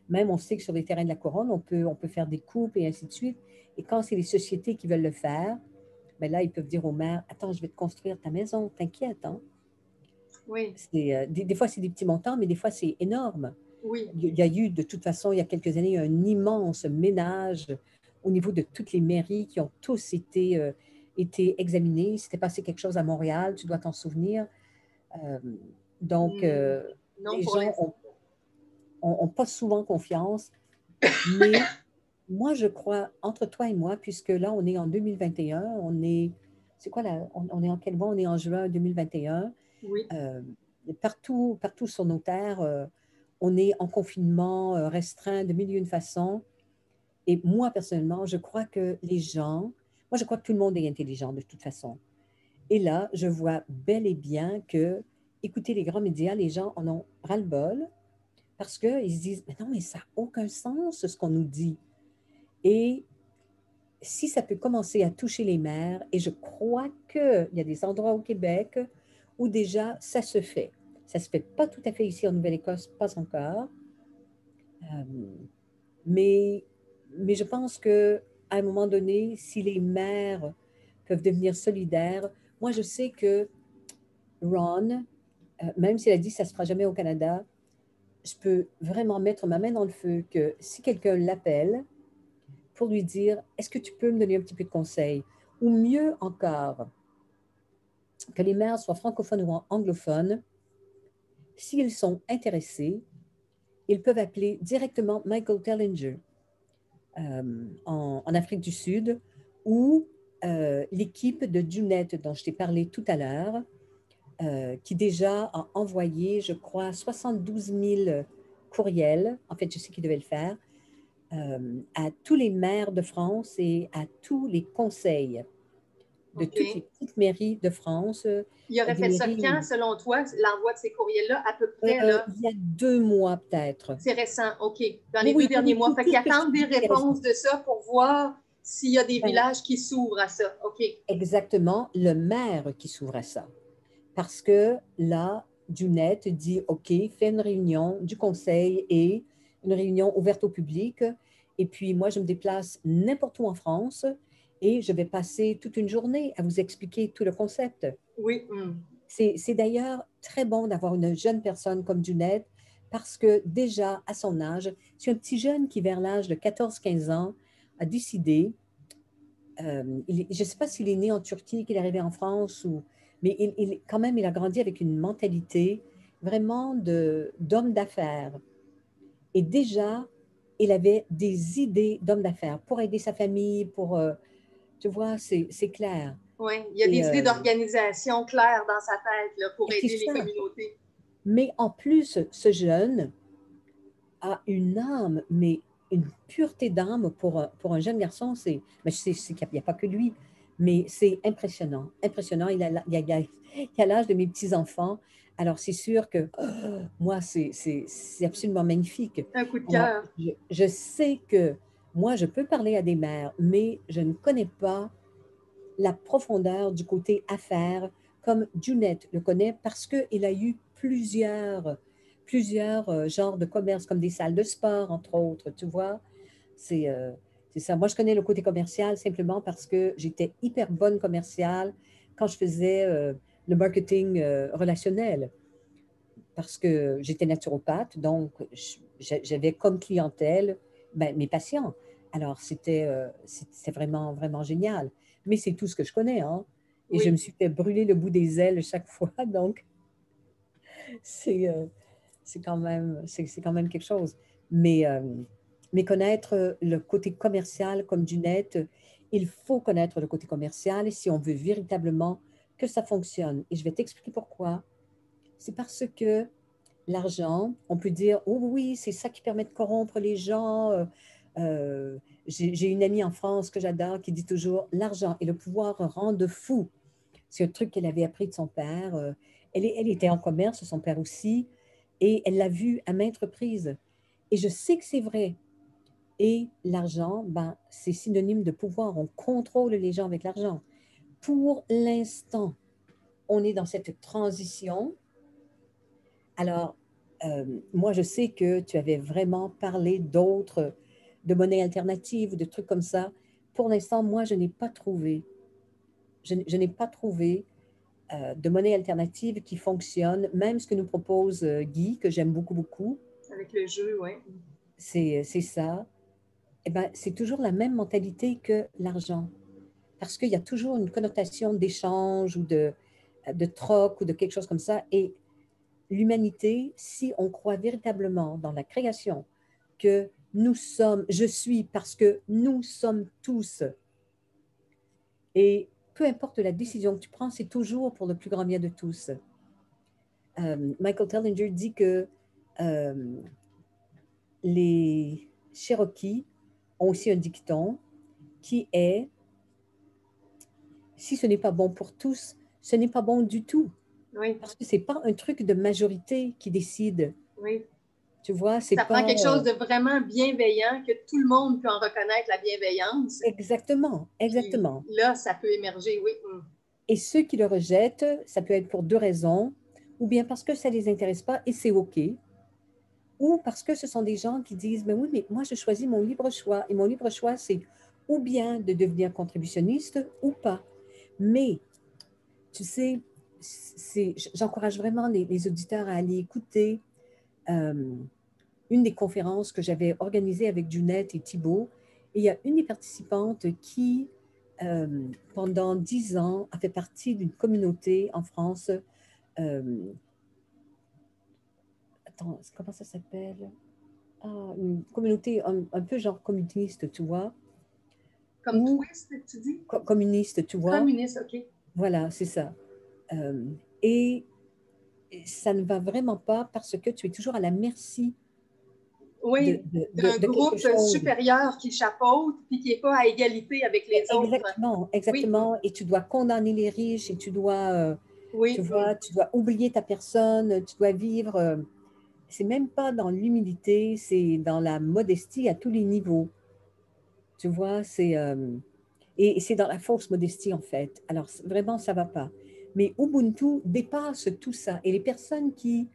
même on sait que sur les terrains de la couronne, on peut faire des coupes et ainsi de suite. Et quand c'est les sociétés qui veulent le faire, ben là, ils peuvent dire au maire, attends, je vais te construire ta maison, t'inquiète, hein? oui, Des fois, c'est des petits montants, mais des fois, c'est énorme. oui. Il y a eu, de toute façon, il y a quelques années, un immense ménage au niveau de toutes les mairies qui ont tous été examinés. C'était passé quelque chose à Montréal, tu dois t'en souvenir. Euh, donc, Hmm, non, les pour gens l'instant. ont pas souvent confiance, mais moi, je crois, entre toi et moi, puisque là, on est en 2021, c'est quoi là, on est en quel mois? On est en juin 2021. Oui, Euh, partout sur nos terres, on est en confinement restreint de mille et une façons. Et moi, personnellement, je crois que moi, je crois que tout le monde est intelligent de toute façon. Et là, je vois bel et bien que, écoutez, les grands médias, les gens en ont ras-le-bol parce qu'ils se disent, mais non, mais ça n'a aucun sens ce qu'on nous dit. Et si ça peut commencer à toucher les mères, et je crois qu'il y a des endroits au Québec où déjà ça se fait. Ça ne se fait pas tout à fait ici en Nouvelle-Écosse, pas encore. Euh, mais, mais je pense qu'à un moment donné, si les mères peuvent devenir solidaires, moi je sais que Ron, même s'il a dit que ça ne se fera jamais au Canada, je peux vraiment mettre ma main dans le feu que si quelqu'un l'appelle, pour lui dire, est-ce que tu peux me donner un petit peu de conseils? Ou mieux encore, que les maires soient francophones ou anglophones, s'ils sont intéressés, ils peuvent appeler directement Michael Tellinger en Afrique du Sud ou l'équipe de Junet dont je t'ai parlé tout à l'heure, qui déjà a envoyé, je crois, 72 000 courriels, en fait, je sais qu'ils devaient le faire, à tous les maires de France et à tous les conseils de toutes les OK. petites mairies de France, Il aurait des fait ça mairies, quand, selon toi, l'envoi de ces courriels-là, à peu près, là? il y a 2 mois peut-être. C'est récent, OK. Dans Oui, les deux oui, oui, derniers oui, mois. Fait tout qu'ils ce que je te attendent des dis, c'est récent. réponses de ça pour voir s'il y a des Ben, villages qui s'ouvrent à ça. OK. exactement, le maire qui s'ouvre à ça. Parce que là, Dunette dit, OK, fais une réunion du conseil et une réunion ouverte au public. Et puis, moi, je me déplace n'importe où en France et je vais passer toute une journée à vous expliquer tout le concept. Oui. Hmm. C'est d'ailleurs très bon d'avoir une jeune personne comme Dunette parce que déjà, à son âge, c'est un petit jeune qui, vers l'âge de 14-15 ans, a décidé, je ne sais pas s'il est né en Turquie, qu'il est arrivé en France, mais quand même, il a grandi avec une mentalité vraiment d'homme d'affaires. Et déjà, il avait des idées d'homme d'affaires pour aider sa famille, tu vois, c'est clair. Oui. Il y a Et, des idées d'organisation claires dans sa tête là, pour c'est aider les ça. communautés. Mais en plus, ce jeune a une âme, mais une pureté d'âme pour un jeune garçon. Mais c'est qu'il n'y a pas que lui, mais c'est impressionnant. Impressionnant. Il a l'âge de mes petits-enfants. Alors, c'est sûr que moi, c'est absolument magnifique. Un coup de Alors, cœur. je sais que moi, je peux parler à des mères, mais je ne connais pas la profondeur du côté affaires comme Junette le connaît parce qu'il a eu plusieurs genres de commerce, comme des salles de sport, entre autres, tu vois. C'est c'est ça. Moi, je connais le côté commercial simplement parce que j'étais hyper bonne commerciale quand je faisais le marketing relationnel, parce que j'étais naturopathe, donc j'avais comme clientèle ben, mes patients. Alors, c'était vraiment, vraiment génial. Mais c'est tout ce que je connais, hein. Et je me Oui. suis fait brûler le bout des ailes chaque fois. Donc, c'est c'est quand même quelque chose. Mais, euh, mais connaître le côté commercial comme du net, il faut connaître le côté commercial si on veut véritablement que ça fonctionne. Et je vais t'expliquer pourquoi. C'est parce que l'argent, on peut dire, oh oui, c'est ça qui permet de corrompre les gens. Euh, j'ai une amie en France que j'adore qui dit toujours, l'argent et le pouvoir rendent fou. C'est un truc qu'elle avait appris de son père. Elle était en commerce, son père aussi, et elle l'a vu à maintes reprises. Et je sais que c'est vrai. Et l'argent, ben, c'est synonyme de pouvoir. On contrôle les gens avec l'argent. Pour l'instant, on est dans cette transition. Alors, moi, je sais que tu avais vraiment parlé d'autres, de monnaies alternatives ou de trucs comme ça. Pour l'instant, moi, je n'ai pas trouvé. Je n'ai pas trouvé de monnaie alternative qui fonctionne. Même ce que nous propose Guy, que j'aime beaucoup, beaucoup, Avec le jeu, oui. c'est ça. Eh ben, c'est toujours la même mentalité que l'argent. Parce qu'il y a toujours une connotation d'échange ou de troc ou de quelque chose comme ça. Et l'humanité, si on croit véritablement dans la création, que nous sommes, je suis parce que nous sommes tous, et peu importe la décision que tu prends, c'est toujours pour le plus grand bien de tous. Michael Tellinger dit que euh, les Cherokees ont aussi un dicton qui est, si ce n'est pas bon pour tous, ce n'est pas bon du tout. Oui, Parce que ce n'est pas un truc de majorité qui décide. oui. Tu vois, c'est Ça prend pas quelque chose de vraiment bienveillant, que tout le monde peut en reconnaître la bienveillance. exactement, Puis exactement. là, ça peut émerger, oui. Et ceux qui le rejettent, ça peut être pour deux raisons, ou bien parce que ça ne les intéresse pas et c'est OK, ou parce que ce sont des gens qui disent, mais oui, mais moi, je choisis mon libre choix. Et mon libre choix, c'est ou bien de devenir contributionniste ou pas. Mais, tu sais, j'encourage vraiment les auditeurs à aller écouter euh, une des conférences que j'avais organisées avec Junette et Thibault. Et il y a une des participantes qui, pendant 10 ans, a fait partie d'une communauté en France. Euh, attends, comment ça s'appelle? Ah, une communauté un peu genre communiste, tu vois, Comme ou twist, tu dis? communiste, tu vois. Communiste, OK. Voilà, c'est ça. Euh, et ça ne va vraiment pas parce que tu es toujours à la merci Oui, d'un de quelque groupe chose. supérieur qui chapeaute puis qui n'est pas à égalité avec les autres. Exactement, Oui, exactement. Et tu dois condamner les riches et tu oui, vois, tu dois oublier ta personne, tu dois vivre. C'est même pas dans l'humilité, c'est dans la modestie à tous les niveaux. Tu vois, et c'est dans la fausse modestie en fait. Alors vraiment, ça va pas. Mais Ubuntu dépasse tout ça. Et les personnes qui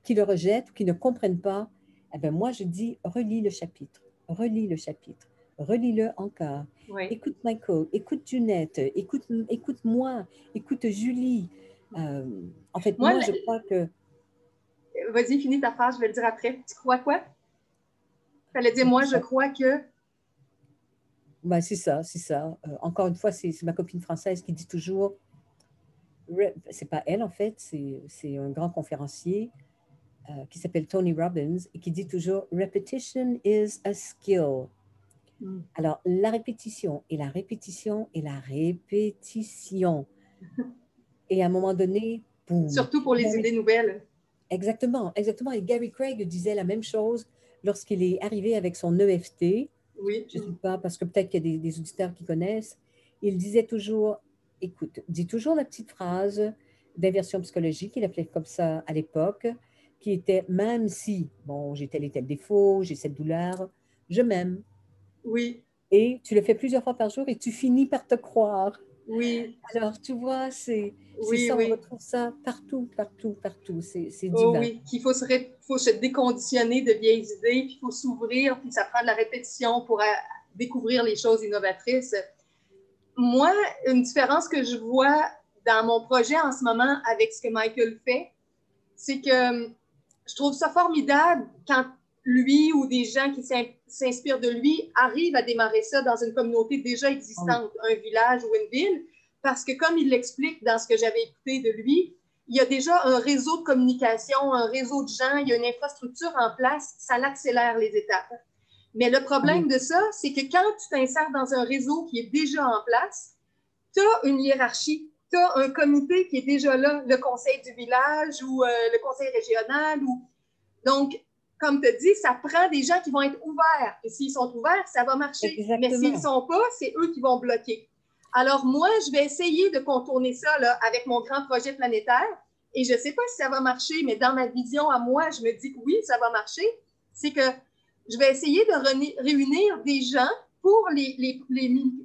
le rejettent ou qui ne comprennent pas, eh ben moi je dis relis le chapitre, relis le chapitre, relis-le encore. oui. Écoute Michael, écoute Junette, écoute moi, écoute Julie. Euh, en fait, Moi, moi je crois que vas-y, finis ta phrase, je vais le dire après. Tu crois quoi? Fallait dire, moi, je crois que. ben, c'est ça, c'est ça. Encore une fois, c'est ma copine française qui dit toujours, c'est pas elle en fait, c'est un grand conférencier qui s'appelle Tony Robbins et qui dit toujours Repetition is a skill. Hmm. Alors, la répétition et la répétition et la répétition. Et à un moment donné, boum. Surtout pour les Gary- idées nouvelles. Exactement, exactement. Et Gary Craig disait la même chose lorsqu'il est arrivé avec son EFT. Oui. Je ne sais pas, parce que peut-être qu'il y a des auditeurs qui connaissent. Il disait toujours, écoute, dis toujours la petite phrase d'inversion psychologique, il appelait comme ça à l'époque, qui était, même si, bon, j'ai tel et tel défaut, j'ai cette douleur, je m'aime. Oui, Et tu le fais plusieurs fois par jour et tu finis par te croire. oui, Alors, tu vois, c'est oui, ça, on oui. retrouve ça partout, partout, partout. C'est Oh divin. oui, qu'il faut se déconditionner de vieilles idées, puis il faut s'ouvrir, puis ça prend de la répétition pour découvrir les choses innovatrices. Moi, une différence que je vois dans mon projet en ce moment avec ce que Michael fait, c'est que je trouve ça formidable quand lui ou des gens qui s'inspirent de lui arrivent à démarrer ça dans une communauté déjà existante, un village ou une ville, parce que comme il l'explique dans ce que j'avais écouté de lui, il y a déjà un réseau de communication, un réseau de gens, il y a une infrastructure en place, ça l'accélère les étapes. Mais le problème de ça, c'est que quand tu t'insères dans un réseau qui est déjà en place, tu as une hiérarchie, tu as un comité qui est déjà là, le conseil du village ou le conseil régional. Donc, comme tu as dit, ça prend des gens qui vont être ouverts. Et s'ils sont ouverts, ça va marcher. Exactement. Mais s'ils ne sont pas, c'est eux qui vont bloquer. Alors, moi, je vais essayer de contourner ça là, avec mon grand projet planétaire. Et je ne sais pas si ça va marcher, mais dans ma vision à moi, je me dis que oui, ça va marcher. C'est que je vais essayer de réunir des gens pour les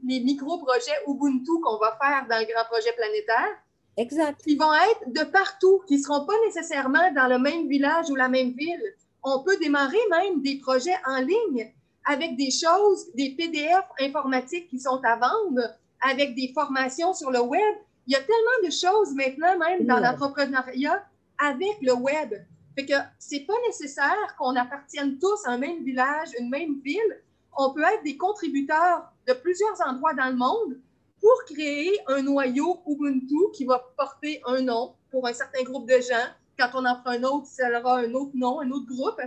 micro-projets Ubuntu qu'on va faire dans le grand projet planétaire. Exact. Qui vont être de partout, qui ne seront pas nécessairement dans le même village ou la même ville. On peut démarrer même des projets en ligne avec des choses, des PDF informatiques qui sont à vendre, avec des formations sur le web. Il y a tellement de choses maintenant, même dans l'entrepreneuriat, avec le web. Fait que c'est pas nécessaire qu'on appartienne tous à un même village, une même ville. On peut être des contributeurs de plusieurs endroits dans le monde pour créer un noyau Ubuntu qui va porter un nom pour un certain groupe de gens. Quand on en fera un autre, ça aura un autre nom, un autre groupe.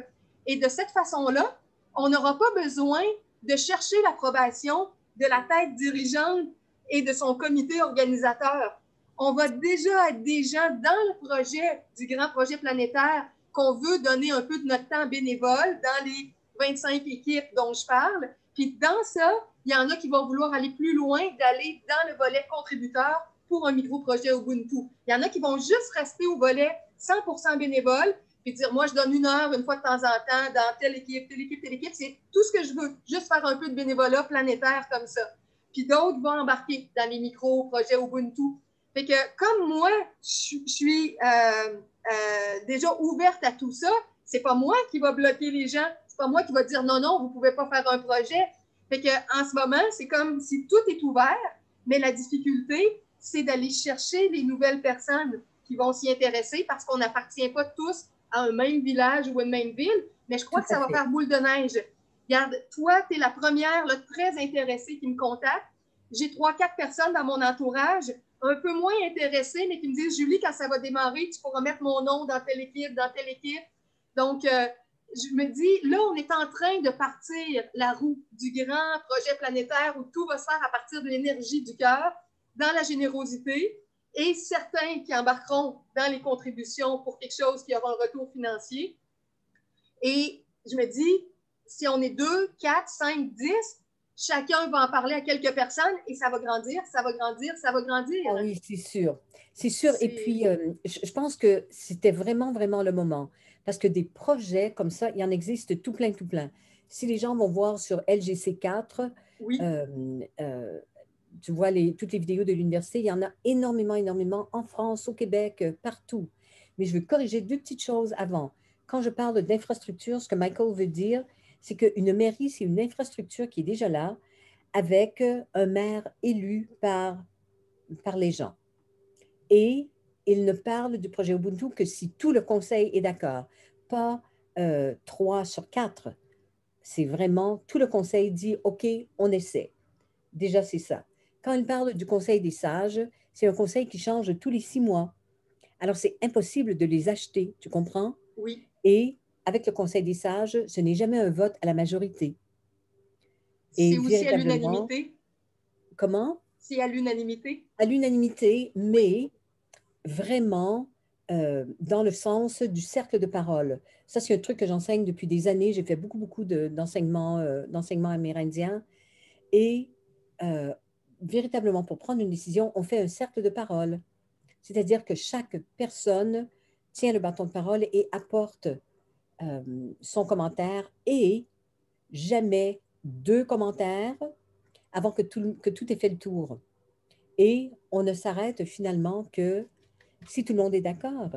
Et de cette façon-là, on n'aura pas besoin de chercher l'approbation de la tête dirigeante et de son comité organisateur. On va déjà être des gens dans le projet du grand projet planétaire qu'on veut donner un peu de notre temps bénévole dans les 25 équipes dont je parle. Puis dans ça, il y en a qui vont vouloir aller plus loin, d'aller dans le volet contributeur pour un micro-projet Ubuntu. Il y en a qui vont juste rester au volet 100% bénévole, puis dire, moi, je donne 1 heure une fois de temps en temps dans telle équipe, telle équipe, telle équipe. C'est tout ce que je veux, juste faire un peu de bénévolat planétaire comme ça. Puis d'autres vont embarquer dans les micro-projets Ubuntu. Fait que comme moi, je suis déjà ouverte à tout ça, c'est pas moi qui va bloquer les gens, c'est pas moi qui va dire non, non, vous pouvez pas faire un projet. Fait qu'en ce moment, c'est comme si tout est ouvert, mais la difficulté, c'est d'aller chercher les nouvelles personnes qui vont s'y intéresser parce qu'on n'appartient pas tous à un même village ou une même ville, mais je crois que ça va faire boule de neige. Regarde, toi, tu es la première là, très intéressée qui me contacte. J'ai 3-4 personnes dans mon entourage un peu moins intéressées, mais qui me disent, Julie, quand ça va démarrer, tu pourras mettre mon nom dans telle équipe, dans telle équipe. Donc, je me dis, là, on est en train de partir la roue du grand projet planétaire où tout va se faire à partir de l'énergie du cœur, dans la générosité, et certains qui embarqueront dans les contributions pour quelque chose qui aura un retour financier. Et je me dis, si on est 2, 4, 5, 10, chacun va en parler à quelques personnes et ça va grandir, ça va grandir, ça va grandir. Ah oui, c'est sûr. C'est sûr. Et puis, je pense que c'était vraiment, vraiment le moment. Parce que des projets comme ça, il y en existe tout plein, tout plein. Si les gens vont voir sur LGC4, oui. Tu vois toutes les vidéos de l'université, il y en a énormément, énormément en France, au Québec, partout. Mais je veux corriger 2 petites choses avant. Quand je parle d'infrastructure, ce que Michael veut dire, c'est qu'une mairie, c'est une infrastructure qui est déjà là, avec un maire élu par les gens. Et il ne parle du projet Ubuntu que si tout le conseil est d'accord, pas 3 sur 4. C'est vraiment, tout le conseil dit, OK, on essaie. Déjà, c'est ça. Quand il parle du conseil des sages, c'est un conseil qui change tous les 6 mois. Alors, c'est impossible de les acheter, tu comprends? Oui. Et avec le conseil des sages, ce n'est jamais un vote à la majorité. C'est aussi à l'unanimité. Comment? C'est à l'unanimité. À l'unanimité, mais vraiment dans le sens du cercle de parole. Ça, c'est un truc que j'enseigne depuis des années. J'ai fait beaucoup, beaucoup d'enseignements amérindiens. Et véritablement, pour prendre une décision, on fait un cercle de parole. C'est-à-dire que chaque personne tient le bâton de parole et apporte son commentaire et jamais 2 commentaires avant que tout ait fait le tour. Et on ne s'arrête finalement que si tout le monde est d'accord.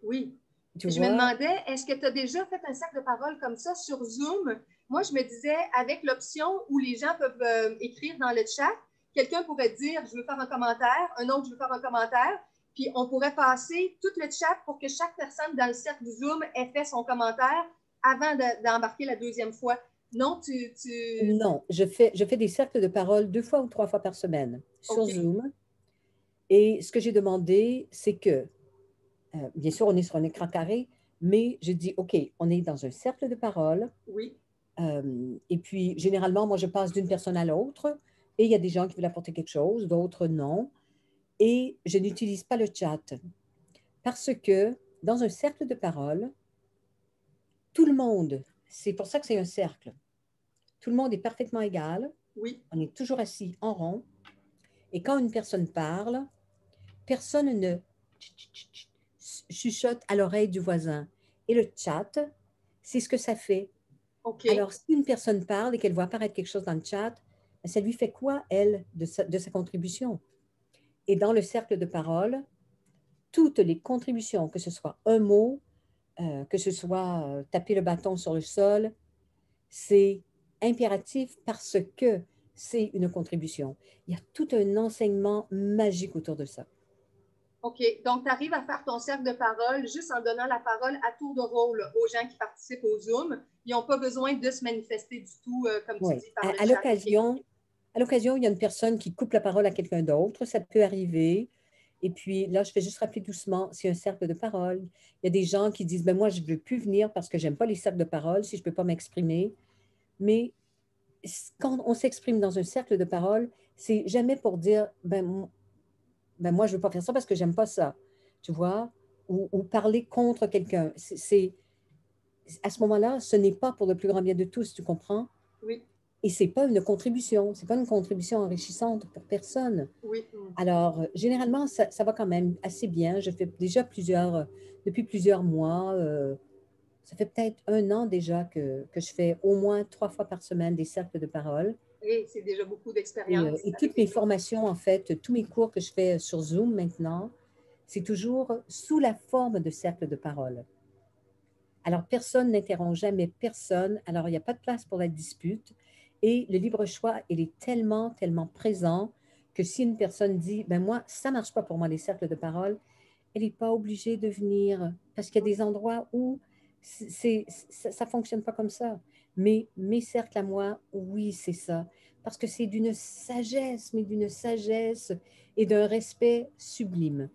Oui. Tu je vois? me demandais, est-ce que tu as déjà fait un cercle de parole comme ça sur Zoom? Moi, je me disais, avec l'option où les gens peuvent écrire dans le chat, quelqu'un pourrait dire, je veux faire un commentaire, un autre, je veux faire un commentaire, puis on pourrait passer tout le chat pour que chaque personne dans le cercle du Zoom ait fait son commentaire avant d'embarquer la deuxième fois. Non, Non, je fais des cercles de parole 2 fois ou 3 fois par semaine sur OK, Zoom. Et ce que j'ai demandé, c'est que, bien sûr, on est sur un écran carré, mais je dis, OK, on est dans un cercle de parole. oui, Et puis, généralement, moi, je passe d'une personne à l'autre et il y a des gens qui veulent apporter quelque chose, d'autres non. Et je n'utilise pas le chat parce que dans un cercle de parole, tout le monde, c'est pour ça que c'est un cercle, tout le monde est parfaitement égal, oui, on est toujours assis en rond et quand une personne parle, personne ne chuchote à l'oreille du voisin. Et le chat, c'est ce que ça fait. OK, Alors, si une personne parle et qu'elle voit apparaître quelque chose dans le chat, ça lui fait quoi, elle, de sa contribution? Et dans le cercle de parole, toutes les contributions, que ce soit un mot, que ce soit taper le bâton sur le sol, c'est impératif parce que c'est une contribution. Il y a tout un enseignement magique autour de ça. OK. Donc, tu arrives à faire ton cercle de parole juste en donnant la parole à tour de rôle aux gens qui participent au Zoom. Ils n'ont pas besoin de se manifester du tout, comme tu Oui. dis, par À, le à chat. OK. l'occasion, à l'occasion, il y a une personne qui coupe la parole à quelqu'un d'autre, ça peut arriver. Et puis là, je fais juste rappeler doucement, c'est un cercle de parole. Il y a des gens qui disent, ben moi, je ne veux plus venir parce que j'aime pas les cercles de parole si je ne peux pas m'exprimer. Mais quand on s'exprime dans un cercle de parole, c'est jamais pour dire, ben moi, je ne veux pas faire ça parce que j'aime pas ça, tu vois, ou parler contre quelqu'un. À ce moment-là, ce n'est pas pour le plus grand bien de tous, tu comprends? Oui, Et ce n'est pas une contribution, c'est pas une contribution enrichissante pour personne. oui. Alors, généralement, ça va quand même assez bien. Je fais déjà depuis plusieurs mois, ça fait peut-être 1 an déjà que je fais au moins 3 fois par semaine des cercles de parole. Et c'est déjà beaucoup Et, d'expérience et avec toutes les mes gens. formations, en fait, tous mes cours que je fais sur Zoom maintenant, c'est toujours sous la forme de cercle de parole. Alors, personne n'interrompt jamais personne. Alors, il n'y a pas de place pour la dispute. Et le libre choix, il est tellement, tellement présent que si une personne dit, ben moi, ça ne marche pas pour moi, les cercles de parole, elle n'est pas obligée de venir. Parce qu'il y a des endroits où ça ne fonctionne pas comme ça. Mais mes cercles à moi, oui, c'est ça. Parce que c'est d'une sagesse, mais d'une sagesse et d'un respect sublime.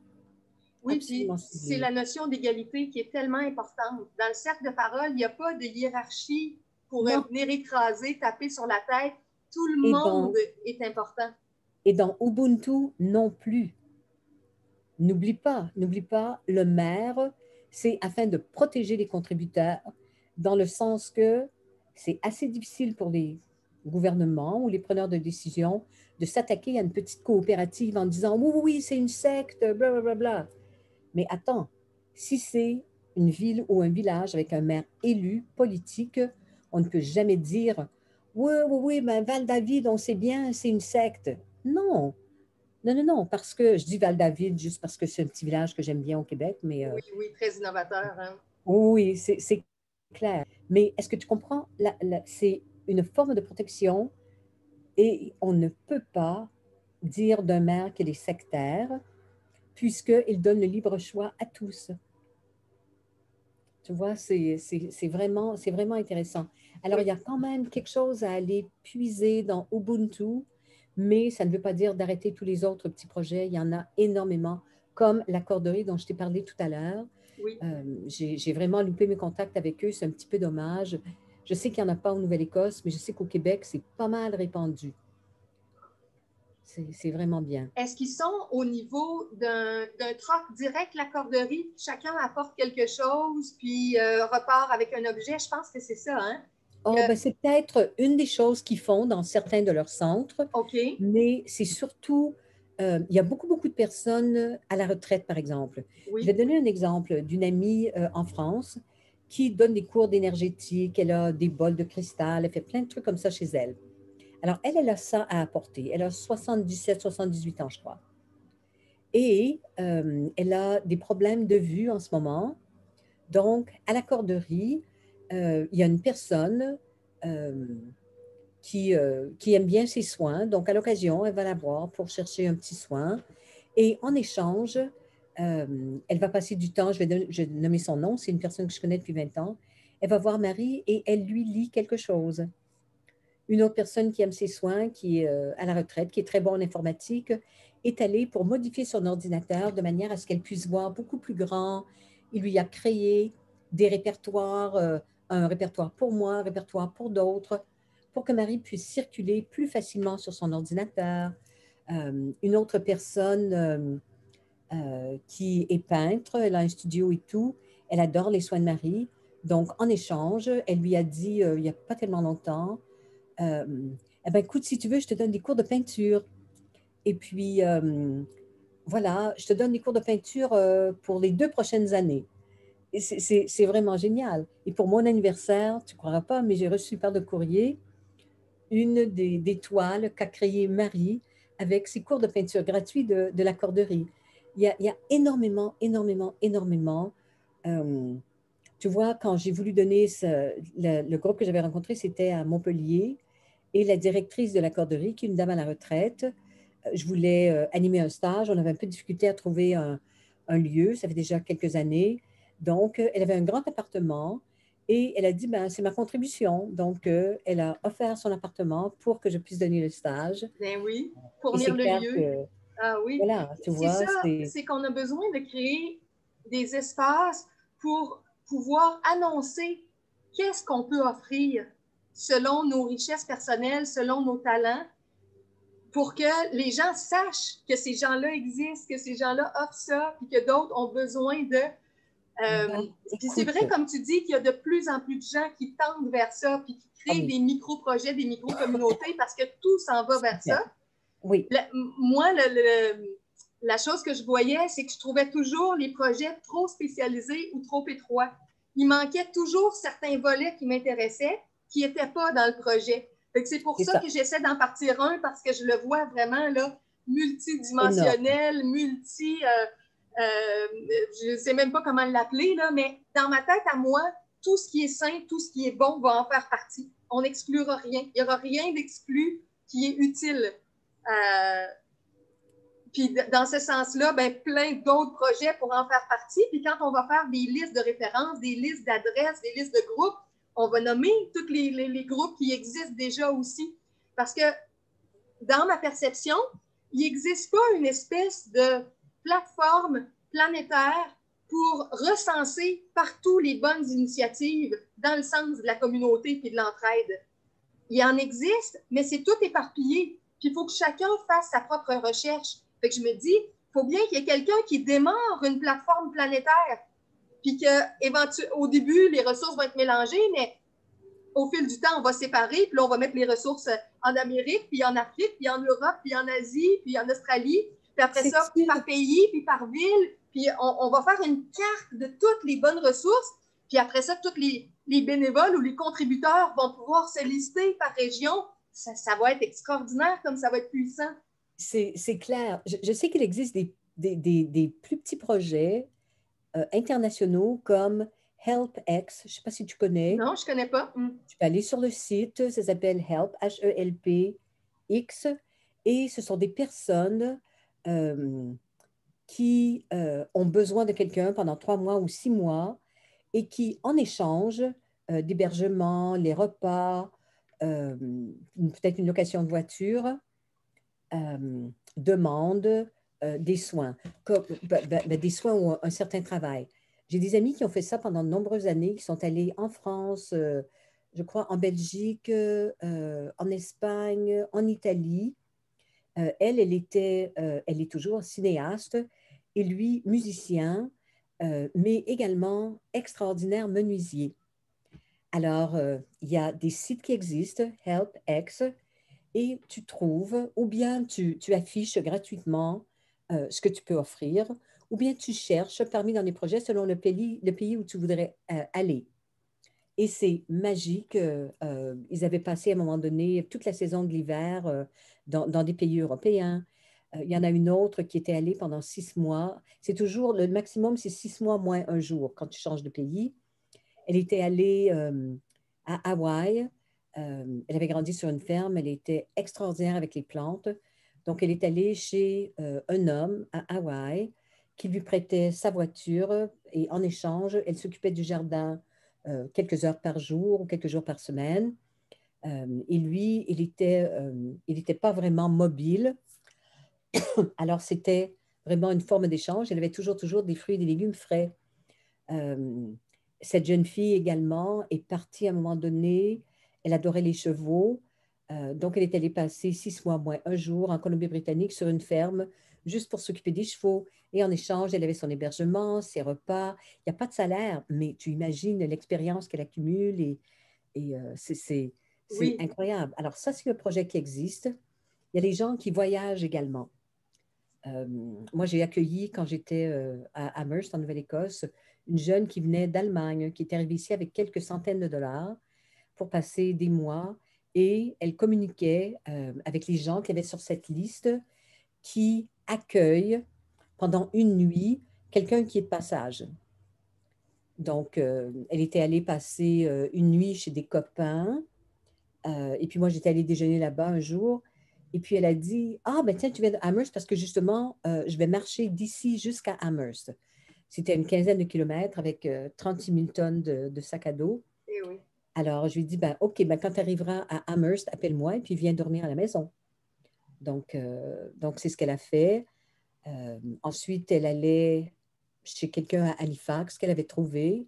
Oui, puis Absolument c'est sublime. la notion d'égalité qui est tellement importante. Dans le cercle de parole, il n'y a pas de hiérarchie pour Non. venir écraser, taper sur la tête. Tout le Et monde dans, est important. et dans Ubuntu non plus. N'oublie pas, le maire, c'est afin de protéger les contributeurs, dans le sens que c'est assez difficile pour les gouvernements ou les preneurs de décision de s'attaquer à une petite coopérative en disant oui, oui, oui, c'est une secte, blablabla. Bla, bla, bla. Mais attends, si c'est une ville ou un village avec un maire élu, politique, on ne peut jamais dire oui, oui, oui, mais Val-David, on sait bien, c'est une secte. Non, non, non, non, parce que je dis Val-David juste parce que c'est un petit village que j'aime bien au Québec, mais Oui, oui, très innovateur, hein? oui, c'est clair. Mais est-ce que tu comprends? C'est une forme de protection et on ne peut pas dire d'un maire qu'il est sectaire puisqu'il donne le libre choix à tous. Tu vois, c'est vraiment intéressant. Alors, il Oui, y a quand même quelque chose à aller puiser dans Ubuntu, mais ça ne veut pas dire d'arrêter tous les autres petits projets. Il y en a énormément, comme la corderie dont je t'ai parlé tout à l'heure. oui. J'ai vraiment loupé mes contacts avec eux. C'est un petit peu dommage. Je sais qu'il n'y en a pas en Nouvelle-Écosse, mais je sais qu'au Québec, c'est pas mal répandu. C'est vraiment bien. Est-ce qu'ils sont au niveau d'un troc direct, la corderie? Chacun apporte quelque chose, puis repart avec un objet. Je pense que c'est ça, hein? Oh, ben, c'est peut-être une des choses qu'ils font dans certains de leurs centres, OK, mais c'est surtout, il y a beaucoup, beaucoup de personnes à la retraite, par exemple. Je vais oui, donner un exemple d'une amie en France qui donne des cours d'énergétique, elle a des bols de cristal, elle fait plein de trucs comme ça chez elle. Alors, elle a ça à apporter. Elle a 77, 78 ans, je crois. Et elle a des problèmes de vue en ce moment. Donc, à la corderie, il y a une personne euh, qui aime bien ses soins. Donc, à l'occasion, elle va la voir pour chercher un petit soin. Et en échange, elle va passer du temps, je vais nommer son nom, c'est une personne que je connais depuis 20 ans. elle va voir Marie et elle lui lit quelque chose. Une autre personne qui aime ses soins, qui est à la retraite, qui est très bonne en informatique, est allée pour modifier son ordinateur de manière à ce qu'elle puisse voir beaucoup plus grand. Il lui a créé des répertoires, un répertoire pour moi, un répertoire pour d'autres, pour que Marie puisse circuler plus facilement sur son ordinateur. Une autre personne qui est peintre, elle a un studio et tout, elle adore les soins de Marie. Donc, en échange, elle lui a dit, il n'y a pas tellement longtemps, euh, eh ben, écoute, si tu veux, je te donne des cours de peinture. Et puis, voilà, je te donne des cours de peinture pour les 2 prochaines années. Et c'est vraiment génial. Et pour mon anniversaire, tu ne croiras pas, mais j'ai reçu par de courrier une des toiles qu'a créée Marie avec ses cours de peinture gratuits de la corderie. Il y a énormément, énormément, énormément. euh, Tu vois, quand j'ai voulu donner le groupe que j'avais rencontré, c'était à Montpellier. Et la directrice de la corderie, qui est une dame à la retraite, je voulais animer un stage. On avait un peu de difficulté à trouver un lieu. Ça fait déjà quelques années. Donc, elle avait un grand appartement et elle a dit, ben, c'est ma contribution. Donc, elle a offert son appartement pour que je puisse donner le stage. Ben oui, Et fournir c'est le clair lieu. que, Ah oui, voilà, tu c'est vois, ça, c'est c'est qu'on a besoin de créer des espaces pour pouvoir annoncer qu'est-ce qu'on peut offrir selon nos richesses personnelles, selon nos talents, pour que les gens sachent que ces gens-là existent, que ces gens-là offrent ça, puis que d'autres ont besoin de. bah, Puis c'est écoute, vrai, comme tu dis, qu'il y a de plus en plus de gens qui tendent vers ça, puis qui ah créent oui, des micro-projets, des micro-communautés, parce que tout s'en va vers super. ça. Oui, Moi, la chose que je voyais, c'est que je trouvais toujours les projets trop spécialisés ou trop étroits. Il manquait toujours certains volets qui m'intéressaient, qui n'étaient pas dans le projet. C'est pour c'est ça ça, que j'essaie d'en partir un, parce que je le vois vraiment là, énorme. multidimensionnel, je ne sais même pas comment l'appeler, là, mais dans ma tête à moi, tout ce qui est sain, tout ce qui est bon va en faire partie. On n'exclura rien. Il n'y aura rien d'exclu qui est utile. Euh, Puis dans ce sens-là, ben, plein d'autres projets pour en faire partie. Puis quand on va faire des listes de références, des listes d'adresses, des listes de groupes, on va nommer tous les groupes qui existent déjà aussi. Parce que dans ma perception, il n'existe pas une espèce de plateforme planétaire pour recenser partout les bonnes initiatives dans le sens de la communauté et de l'entraide. Il en existe, mais c'est tout éparpillé. Puis il faut que chacun fasse sa propre recherche. Fait que je me dis, il faut bien qu'il y ait quelqu'un qui démarre une plateforme planétaire. Puis qu'au début, les ressources vont être mélangées, mais au fil du temps, on va séparer, puis là, on va mettre les ressources en Amérique, puis en Afrique, puis en Europe, puis en Asie, puis en Australie, puis après C'est ça, sûr. par pays, puis par ville, puis on va faire une carte de toutes les bonnes ressources, puis après ça, tous les bénévoles ou les contributeurs vont pouvoir se lister par région. Ça va être extraordinaire, comme ça va être puissant. C'est clair. Je sais qu'il existe des plus petits projets internationaux comme HelpX. Je ne sais pas si tu connais. Non, je ne connais pas. Tu peux aller sur le site, ça s'appelle Help, H-E-L-P-X, et ce sont des personnes euh, qui ont besoin de quelqu'un pendant 3 mois ou 6 mois et qui, en échange d'hébergement, les repas, euh, peut-être une location de voiture, demandent des soins, des soins ou un certain travail. J'ai des amis qui ont fait ça pendant de nombreuses années, qui sont allés en France, je crois en Belgique, en Espagne, en Italie. Elle est toujours cinéaste et lui musicien, mais également extraordinaire menuisier. Alors, il y a des sites qui existent, HelpX, et tu trouves, ou bien tu affiches gratuitement ce que tu peux offrir, ou bien tu cherches parmi dans les projets selon le pays où tu voudrais aller. Et c'est magique. Ils avaient passé à un moment donné toute la saison de l'hiver dans des pays européens. Il y en a une autre qui était allée pendant 6 mois. C'est toujours le maximum, c'est 6 mois moins un jour quand tu changes de pays. Elle était allée à Hawaï. Elle avait grandi sur une ferme. Elle était extraordinaire avec les plantes. Donc, elle est allée chez un homme à Hawaï qui lui prêtait sa voiture et en échange, elle s'occupait du jardin quelques heures par jour ou quelques jours par semaine. Et lui, il était pas vraiment mobile. Alors, c'était vraiment une forme d'échange. Elle avait toujours des fruits et des légumes frais. Euh, cette jeune fille également est partie à un moment donné. Elle adorait les chevaux. Donc, elle est allée passer 6 mois moins un jour en Colombie-Britannique sur une ferme juste pour s'occuper des chevaux. Et en échange, elle avait son hébergement, ses repas. Il n'y a pas de salaire, mais tu imagines l'expérience qu'elle accumule et c'est Oui, incroyable. Alors, ça, c'est un projet qui existe. Il y a les gens qui voyagent également. Euh, Moi, j'ai accueilli, quand j'étais à Amherst, en Nouvelle-Écosse, une jeune qui venait d'Allemagne, qui était arrivée ici avec quelques centaines de dollars pour passer des mois et elle communiquait avec les gens qui avaient sur cette liste qui accueillent pendant une nuit quelqu'un qui est de passage. Donc, elle était allée passer une nuit chez des copains. Et puis moi, j'étais allée déjeuner là-bas un jour. Et puis elle a dit, ah, ben tiens, tu viens de Amherst parce que justement, je vais marcher d'ici jusqu'à Amherst. C'était une quinzaine de kilomètres avec 36 000 tonnes de sacs à dos. eh oui. Alors, je lui ai dit, ben, OK, ben, quand tu arriveras à Amherst, appelle-moi et puis viens dormir à la maison. Donc c'est ce qu'elle a fait. Ensuite, elle allait chez quelqu'un à Halifax qu'elle avait trouvé.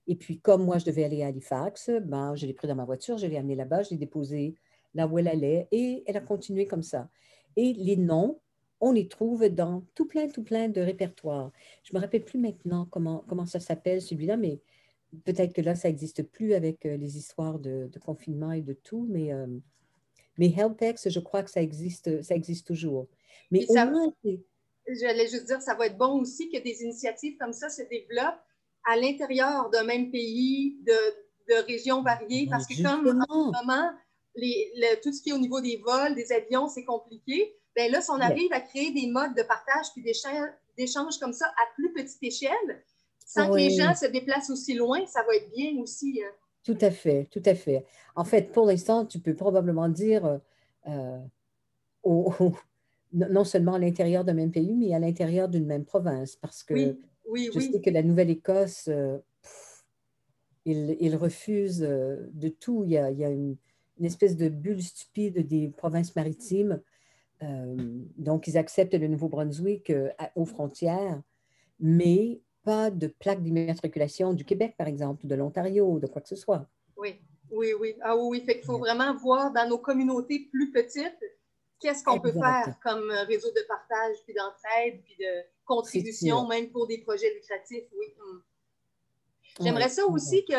Et puis, comme moi, je devais aller à Halifax, ben, je l'ai pris dans ma voiture, je l'ai amené là-bas, je l'ai déposé là où elle allait et elle a continué comme ça. Et les noms, on les trouve dans tout plein de répertoires. Je ne me rappelle plus maintenant comment ça s'appelle celui-là, mais peut-être que là, ça n'existe plus avec les histoires de confinement et de tout, mais HelpX, je crois que ça existe toujours. Mais Puis au ça, moins, j'allais juste dire, ça va être bon aussi que des initiatives comme ça se développent à l'intérieur d'un même pays, de régions variées, parce que comme en justement, ce moment, tout ce qui est au niveau des vols, des avions, c'est compliqué, bien là, si on yes. arrive à créer des modes de partage puis d'échange comme ça à plus petite échelle, sans que les gens Oui, se déplacent aussi loin, ça va être bien aussi. tout à fait, tout à fait. En fait, pour l'instant, tu peux probablement dire euh, non seulement à l'intérieur d'un même pays, mais à l'intérieur d'une même province, parce que Oui, oui, je sais oui, que la Nouvelle-Écosse, ils refusent de tout. Il y a une espèce de bulle stupide des provinces maritimes. Donc, ils acceptent le Nouveau-Brunswick aux frontières, mais pas de plaque d'immatriculation du Québec, par exemple, ou de l'Ontario, ou de quoi que ce soit. oui, oui, oui. Ah oui, oui. Fait qu'il faut vraiment voir dans nos communautés plus petites qu'est-ce qu'on peut Exact. faire comme réseau de partage, puis d'entraide, puis de C'est contribution, sûr. même pour des projets lucratifs, oui. J'aimerais Oui. ça aussi que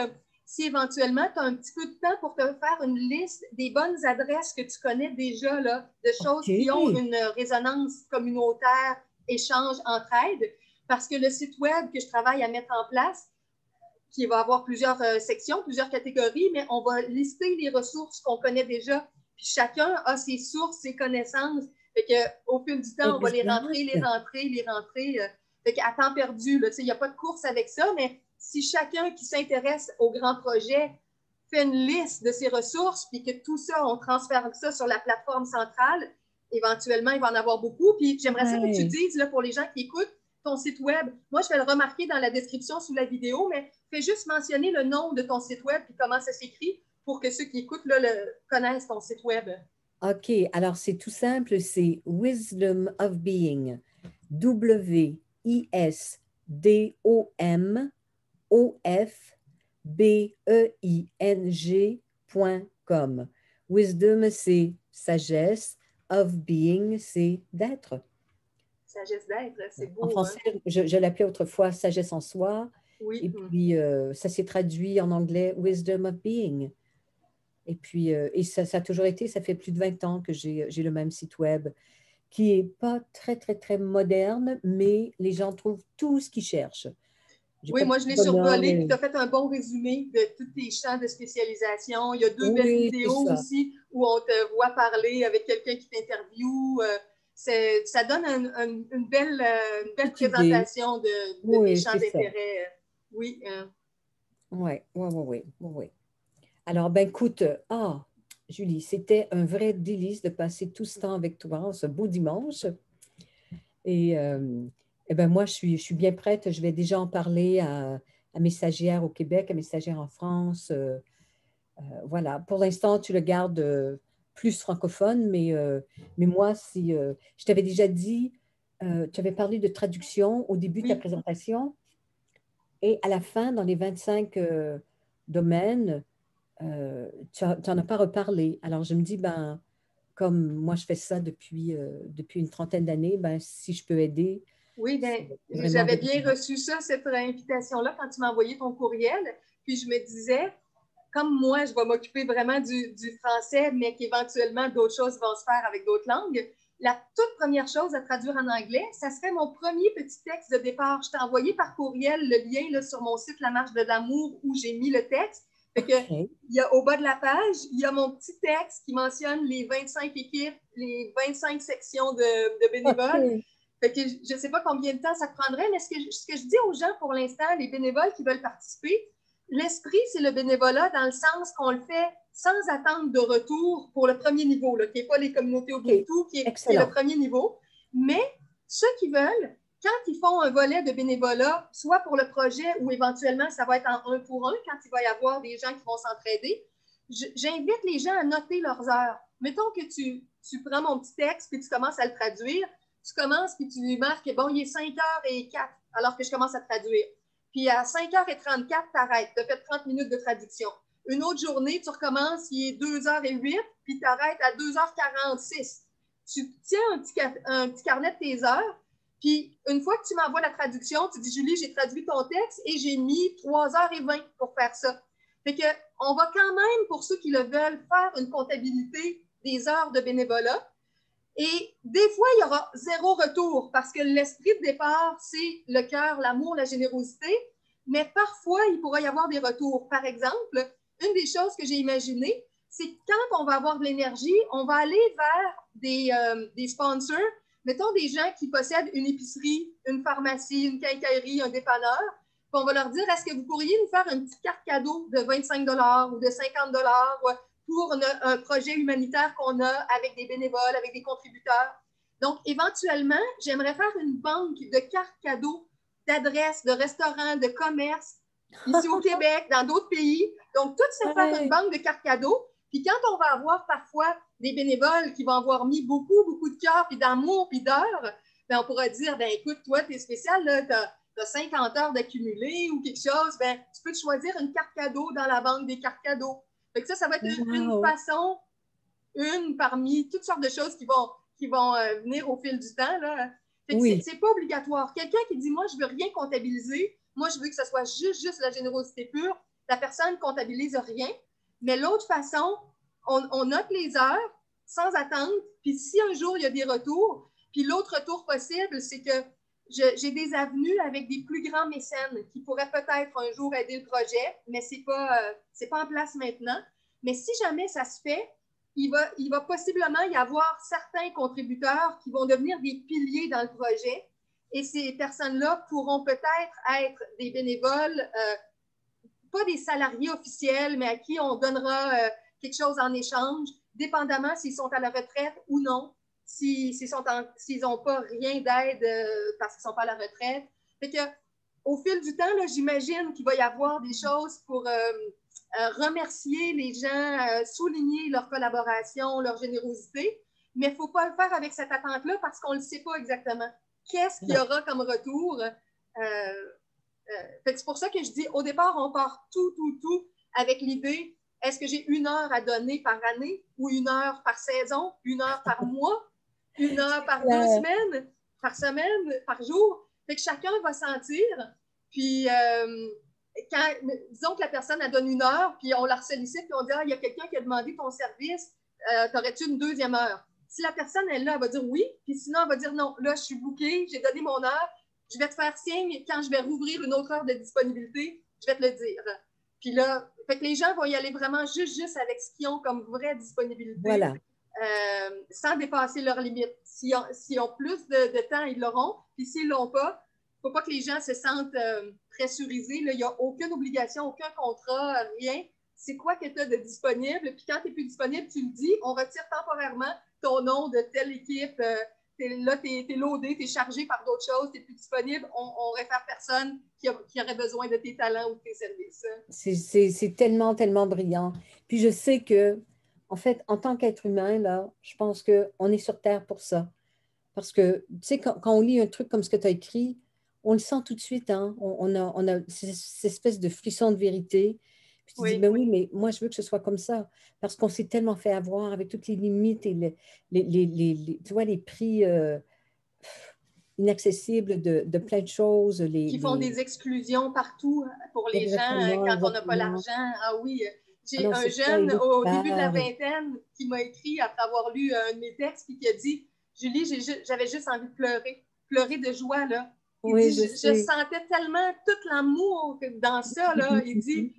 si éventuellement tu as un petit peu de temps pour te faire une liste des bonnes adresses que tu connais déjà, là, de choses qui ont OK. une résonance communautaire, échange, entraide, parce que le site web que je travaille à mettre en place, qui va avoir plusieurs sections, plusieurs catégories, mais on va lister les ressources qu'on connaît déjà. Puis chacun a ses sources, ses connaissances. Fait que, au fil du temps, on va les rentrer, les Exact. rentrer, les rentrer. Fait qu'à temps perdu, il n'y a pas de course avec ça, mais si chacun qui s'intéresse au grand projet fait une liste de ses ressources, puis que tout ça, on transfère ça sur la plateforme centrale, éventuellement, il va en avoir beaucoup. Puis j'aimerais ça que tu Ouais. dises, là, pour les gens qui écoutent, ton site web. Moi, je vais le remarquer dans la description sous la vidéo, mais fais juste mentionner le nom de ton site web et comment ça s'écrit pour que ceux qui écoutent là, connaissent ton site web. OK. Alors, c'est tout simple. C'est Wisdom of Being. WISDOMOFBEING.com. Wisdom, c'est sagesse. Of being, c'est d'être. Sagesse d'être, c'est En beau, hein? français, je l'appelais autrefois sagesse en soi. Oui. Et puis, ça s'est traduit en anglais Wisdom of Being. Et puis, ça a toujours été, ça fait plus de 20 ans que j'ai le même site web qui n'est pas très moderne, mais les gens trouvent tout ce qu'ils cherchent. J'ai Oui, pas de moi, je petit l'ai bonhomme. survolé, puis tu as fait un bon résumé de tous tes champs de spécialisation. Il y a deux belles Oui, c'est vidéos ça. aussi où on te voit parler avec quelqu'un qui t'interviewe. Ça donne une belle Petite idée. présentation de tes Oui, champs c'est ça. d'intérêt. Oui. Oui. Alors, ben écoute, Julie, c'était un vrai délice de passer tout ce temps avec toi, ce beau dimanche. Et, euh, eh ben moi, je suis bien prête. Je vais déjà en parler à à mes stagiaires au Québec, à mes stagiaires en France. Voilà. Pour l'instant, tu le gardes plus francophone, mais moi, si je t'avais déjà dit, tu avais parlé de traduction au début de ta Oui. présentation et à la fin, dans les 25 domaines, tu n'en as pas reparlé. Alors, je me dis, ben, comme moi, je fais ça depuis une trentaine d'années, ben, si je peux aider, Oui, bien, c'est vraiment j'avais avec bien moi. reçu ça, cette invitation-là, quand tu m'as envoyé ton courriel. Puis je me disais, comme moi, je vais m'occuper vraiment du français, mais qu'éventuellement d'autres choses vont se faire avec d'autres langues. La toute première chose à traduire en anglais, ça serait mon premier petit texte de départ. Je t'ai envoyé par courriel le lien là, sur mon site La Marche de l'amour où j'ai mis le texte. Fait que, OK. il y a, au bas de la page, il y a mon petit texte qui mentionne les 25 équipes, les 25 sections de bénévoles. OK. Fait que je ne sais pas combien de temps ça prendrait, mais ce que je dis aux gens pour l'instant, les bénévoles qui veulent participer, l'esprit, c'est le bénévolat dans le sens qu'on le fait sans attendre de retour pour le premier niveau, là, qui n'est pas les communautés OK. Ubuntu, qui est le Excellent. premier niveau. Mais ceux qui veulent, quand ils font un volet de bénévolat, soit pour le projet ou éventuellement ça va être en un pour un, quand il va y avoir des gens qui vont s'entraider, j'invite les gens à noter leurs heures. Mettons que tu prends mon petit texte et tu commences à le traduire. Tu commences puis tu lui marques, bon, il est 5h04 alors que je commence à traduire. Puis à 5h34, tu arrêtes. Tu as fait 30 minutes de traduction. Une autre journée, tu recommences, il est 2h08, puis tu arrêtes à 2h46. Tu tiens un petit carnet de tes heures, puis une fois que tu m'envoies la traduction, tu dis, Julie, j'ai traduit ton texte et j'ai mis 3h20 pour faire ça. Fait que on va quand même, pour ceux qui le veulent, faire une comptabilité des heures de bénévolat. Et des fois, il y aura zéro retour parce que l'esprit de départ, c'est le cœur, l'amour, la générosité. Mais parfois, il pourra y avoir des retours. Par exemple, une des choses que j'ai imaginées, c'est que quand on va avoir de l'énergie, on va aller vers des sponsors, mettons des gens qui possèdent une épicerie, une pharmacie, une quincaillerie, un dépanneur. Puis on va leur dire, est-ce que vous pourriez nous faire une petite carte cadeau de 25 ou de 50 pour un projet humanitaire qu'on a avec des bénévoles, avec des contributeurs. Donc, éventuellement, j'aimerais faire une banque de cartes cadeaux, d'adresses, de restaurants, de commerces, ici au Québec, dans d'autres pays. Donc, tout ça faire une Ouais. banque de cartes cadeaux. Puis quand on va avoir parfois des bénévoles qui vont avoir mis beaucoup, beaucoup de cœur, puis d'amour, puis d'heures, ben, on pourra dire, ben écoute, toi, tu es spécial, tu as 50 heures d'accumulé ou quelque chose, ben, tu peux te choisir une carte cadeau dans la banque des cartes cadeaux. Fait que ça va être une Wow. façon, une parmi toutes sortes de choses qui vont venir au fil du temps. Là. Fait que Oui. c'est pas obligatoire. Quelqu'un qui dit, moi, je veux rien comptabiliser, moi, je veux que ce soit juste la générosité pure, la personne ne comptabilise rien. Mais l'autre façon, on note les heures sans attendre, puis si un jour, il y a des retours, puis l'autre retour possible, c'est que j'ai des avenues avec des plus grands mécènes qui pourraient peut-être un jour aider le projet, mais c'est pas en place maintenant. Mais si jamais ça se fait, il va possiblement y avoir certains contributeurs qui vont devenir des piliers dans le projet et ces personnes-là pourront peut-être être des bénévoles, pas des salariés officiels, mais à qui on donnera quelque chose en échange, dépendamment s'ils sont à la retraite ou non, s'ils n'ont pas rien d'aide parce qu'ils ne sont pas à la retraite. Fait que, au fil du temps, j'imagine qu'il va y avoir des choses pour remercier les gens, souligner leur collaboration, leur générosité, mais il ne faut pas le faire avec cette attente-là parce qu'on ne le sait pas exactement. Qu'est-ce qu'il y Non. aura comme retour? C'est pour ça que je dis, au départ, on part tout avec l'idée, est-ce que j'ai une heure à donner par année ou une heure par saison, une heure par mois, une heure C'est par deux clair. semaines, par semaine, par jour? Fait que chacun va sentir, puis disons que la personne, elle donne une heure, puis on la sollicite, puis on dit, ah, il y a quelqu'un qui a demandé ton service, t'aurais-tu une deuxième heure? Si la personne est là, elle va dire oui, puis sinon, elle va dire non, là, je suis bookée, j'ai donné mon heure, je vais te faire signe quand je vais rouvrir une autre heure de disponibilité, je vais te le dire. Puis là, fait que les gens vont y aller vraiment juste avec ce qu'ils ont comme vraie disponibilité, Voilà. sans dépasser leurs limites. S'ils ont plus de temps, ils l'auront. Puis s'ils ne l'ont pas, il ne faut pas que les gens se sentent pressurisés. Il n'y a aucune obligation, aucun contrat, rien. C'est quoi que tu as de disponible? Puis quand tu n'es plus disponible, tu le dis, on retire temporairement ton nom de telle équipe. là, tu es loadé, tu es chargé par d'autres choses, tu n'es plus disponible, on réfère personne qui aurait besoin de tes talents ou de tes services. C'est tellement, tellement brillant. Puis je sais que, en fait, en tant qu'être humain, là, je pense qu'on est sur Terre pour ça. Parce que, tu sais, quand on lit un truc comme ce que tu as écrit, on le sent tout de suite, hein. On a cette espèce de frisson de vérité. Puis tu dis, Oui, ben oui, mais moi, je veux que ce soit comme ça. Parce qu'on s'est tellement fait avoir avec toutes les limites et tu vois, les prix inaccessibles de plein de choses. qui font des exclusions partout pour les gens Exactement, quand on n'a pas exactement. l'argent. Ah oui, Ah j'ai non, un c'est ça. Et jeune l'autre au début de la part. vingtaine qui m'a écrit après avoir lu un de mes textes puis qui a dit, Julie, j'avais juste envie de pleurer de joie, là. Il Oui, dit, je je sais. sentais tellement tout l'amour dans ça, là. Il dit,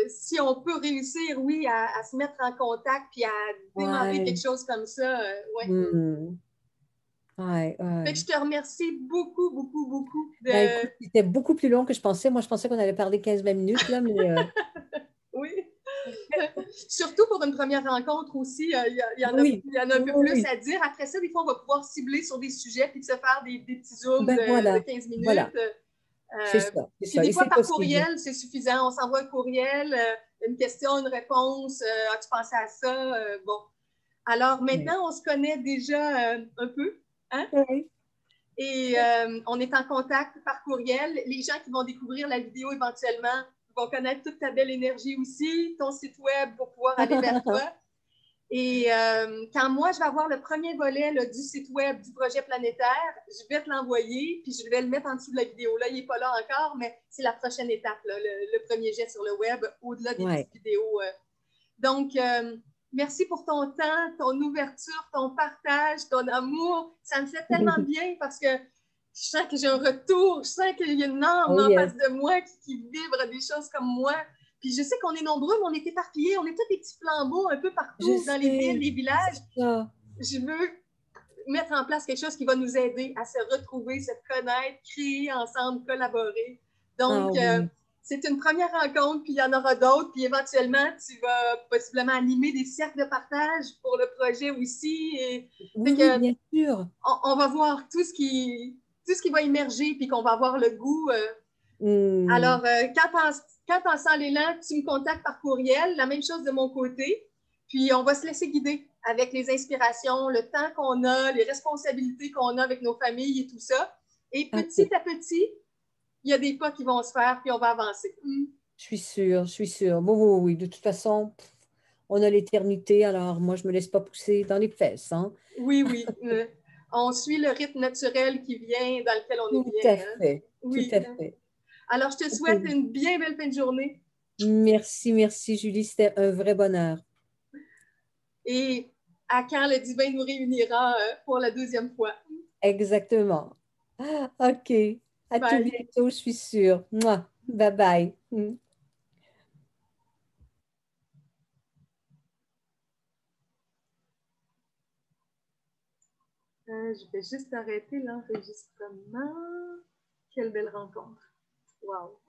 si on peut réussir, oui, à se mettre en contact puis à démarrer Ouais. quelque chose comme ça, ouais. Hmm. Ouais, Fait que ouais. je te remercie beaucoup, beaucoup, beaucoup Ben, de... écoute, c'était beaucoup plus long que je pensais. Moi, je pensais qu'on allait parler 15-20 minutes, là, mais Oui. Surtout pour une première rencontre aussi, oui, il y en a un oui, peu plus oui. à dire. Après ça, des fois, on va pouvoir cibler sur des sujets puis se faire des petits zooms Ben de voilà, 15 minutes. voilà. C'est ça, c'est Puis ça. des Et fois, c'est par possible. courriel, c'est suffisant. On s'envoie un courriel, une question, une réponse. As-tu pensé à ça? Bon. Alors Oui. maintenant, on se connaît déjà un peu. Hein? Oui. Et on est en contact par courriel. Les gens qui vont découvrir la vidéo éventuellement vont connaître toute ta belle énergie aussi, ton site web pour pouvoir aller vers toi. Et quand moi, je vais avoir le premier volet là, du site web du projet planétaire, je vais te l'envoyer, puis je vais le mettre en dessous de la vidéo. Là, il n'est pas là encore, mais c'est la prochaine étape, là, le premier jet sur le web, au-delà des Ouais. petites vidéos. Donc, merci pour ton temps, ton ouverture, ton partage, ton amour. Ça me fait tellement bien parce que je sens que j'ai un retour, je sens qu'il y a une âme Oh en yes. face de moi qui vibre des choses comme moi. Puis je sais qu'on est nombreux, mais on est éparpillés. On est tous des petits flambeaux un peu Je partout dans les villes, sais. les villages. C'est ça. Je veux mettre en place quelque chose qui va nous aider à se retrouver, se connaître, créer ensemble, collaborer. Ah Donc, oui. c'est une première rencontre, puis il y en aura d'autres, puis éventuellement, tu vas possiblement animer des cercles de partage pour le projet aussi. Et, Oui, fait oui, que, bien sûr. on va voir tout ce qui va émerger, puis qu'on va avoir le goût. Hmm. Alors, quand t'en sens l'élan, tu me contactes par courriel. La même chose de mon côté. Puis, on va se laisser guider avec les inspirations, le temps qu'on a, les responsabilités qu'on a avec nos familles et tout ça. Et petit OK. à petit, il y a des pas qui vont se faire, puis on va avancer. Je suis sûre, je suis sûre. Oui, oui, oui. De toute façon, on a l'éternité, alors moi, je me laisse pas pousser dans les fesses, hein. Oui, oui. On suit le rythme naturel qui vient, dans lequel on est Tout bien. à Hein? fait. Tout Oui. à fait. Alors, je te souhaite OK. une bien belle fin de journée Merci, merci, Julie. C'était un vrai bonheur. et à quand le divin nous réunira pour la deuxième fois. Exactement. OK. À tout Bye. bientôt, je suis sûre. Mouah. Bye bye. Je vais juste arrêter l'enregistrement. Quelle belle rencontre. Wow.